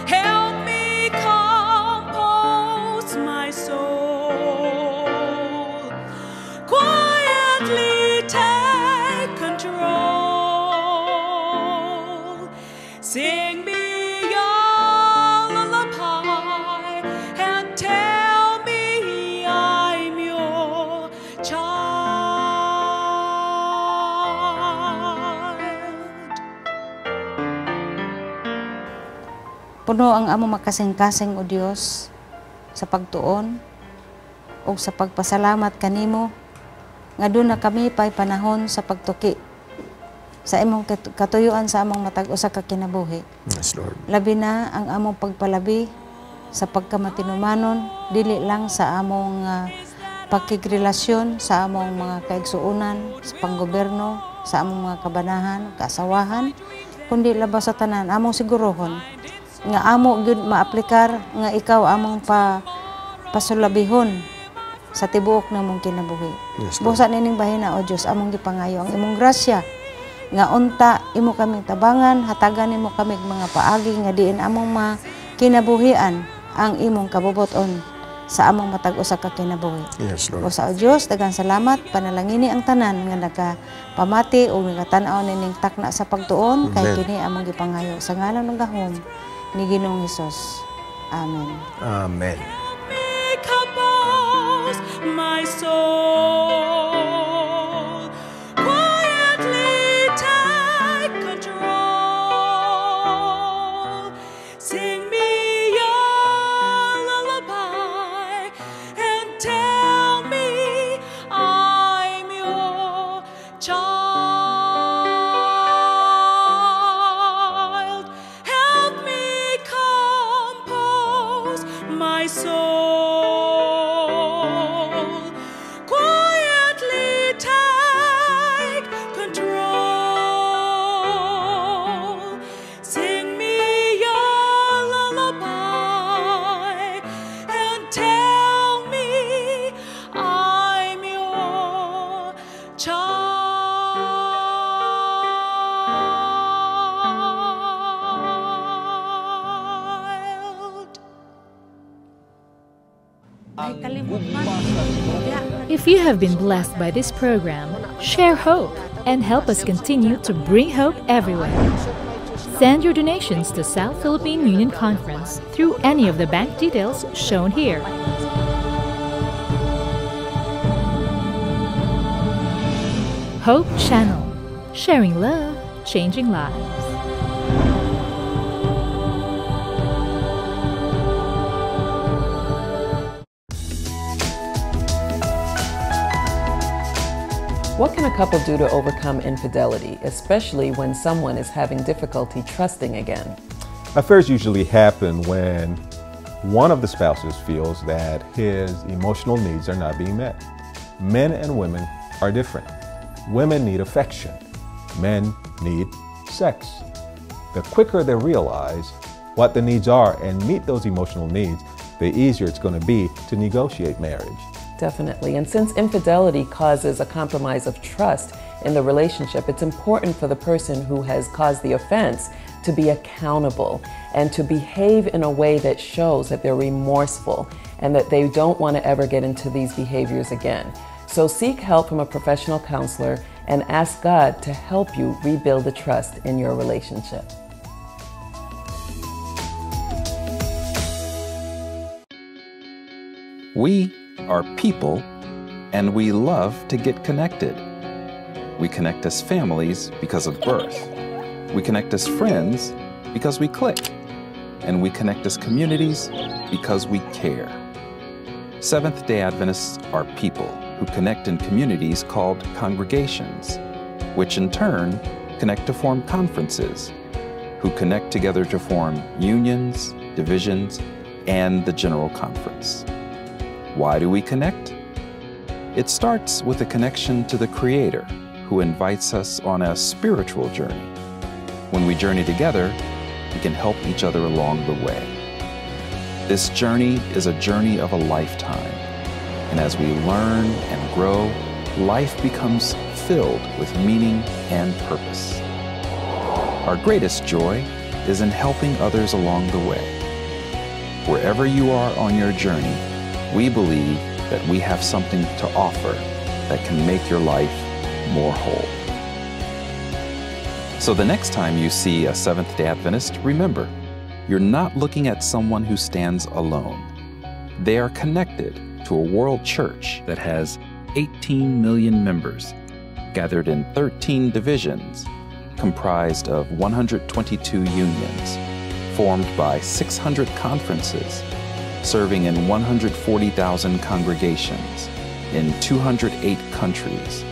Help me compose my soul. Quietly take control. Sing me your lullaby and tell me I'm your child. Puno ang amo makasing-kasing o Dios sa pagtuon o sa pagpasalamat kanimo nga doon na kami pa'y panahon sa pagtuki sa imong katuyuan sa among matag usa ka kinabuhi. Yes, Lord. Labi na ang among pagpalabi sa pagkamatinumanon, dili lang sa among pagkigrelasyon, sa among mga kaigsuunan, sa panggoberno, sa among mga kabanahan, kaasawahan, kundi labaw sa tanan, among sigurohon, nga amo gyud maaplikar, nga ikaw among pasulabihon sa tibuok namong kinabuhi. Yes, Busa nining bahina, O Diyos, among gipangayo ang imong grasya, nga unta imo kaming tabangan, hatagan imo kaming mga paagi nga diin among kinabuhian ang imong kabubuton sa among matag usa ka kinabuhi. Yes, Lord. O sa Dios, daghang salamat, panalangini ang tanan nga nagapamati o nagatan-aw nining takna sa pagtuon, kay Amen. kini among gipangayo sa ngalan ng gahom ni Ginoong Hesus. Amen. Amen. me compose my soul. Quietly take control. Sing me your lullaby and tell me I'm your child. Help me compose my soul. Quietly take control. Sing me your lullaby and tell me I'm your child. If you have been blessed by this program, share hope and help us continue to bring hope everywhere. Send your donations to South Philippine Union Conference through any of the bank details shown here. Hope Channel, sharing love, changing lives. What can a couple do to overcome infidelity, especially when someone is having difficulty trusting again? Affairs usually happen when one of the spouses feels that his emotional needs are not being met. Men and women are different. Women need affection. Men need sex. The quicker they realize what the needs are and meet those emotional needs, the easier it's going to be to negotiate marriage. Definitely. And since infidelity causes a compromise of trust in the relationship, it's important for the person who has caused the offense to be accountable and to behave in a way that shows that they're remorseful and that they don't want to ever get into these behaviors again. So seek help from a professional counselor and ask God to help you rebuild the trust in your relationship. We are people, and we love to get connected. We connect as families because of birth. We connect as friends because we click. And we connect as communities because we care. Seventh-day Adventists are people who connect in communities called congregations, which in turn connect to form conferences, who connect together to form unions, divisions, and the General Conference. Why do we connect? It starts with a connection to the Creator, who invites us on a spiritual journey. When we journey together, we can help each other along the way. This journey is a journey of a lifetime, and as we learn and grow, life becomes filled with meaning and purpose. Our greatest joy is in helping others along the way. Wherever you are on your journey, we believe that we have something to offer that can make your life more whole. So the next time you see a Seventh-day Adventist, remember, you're not looking at someone who stands alone. They are connected to a world church that has 18 million members, gathered in 13 divisions, comprised of 122 unions, formed by 600 conferences, serving in 140,000 congregations in 208 countries,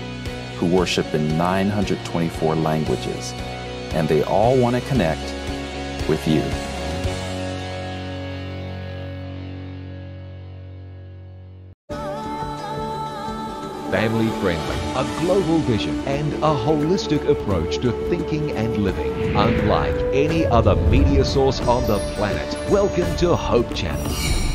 who worship in 924 languages, and they all want to connect with you. family-friendly, a global vision, and a holistic approach to thinking and living, unlike any other media source on the planet. Welcome to Hope Channel.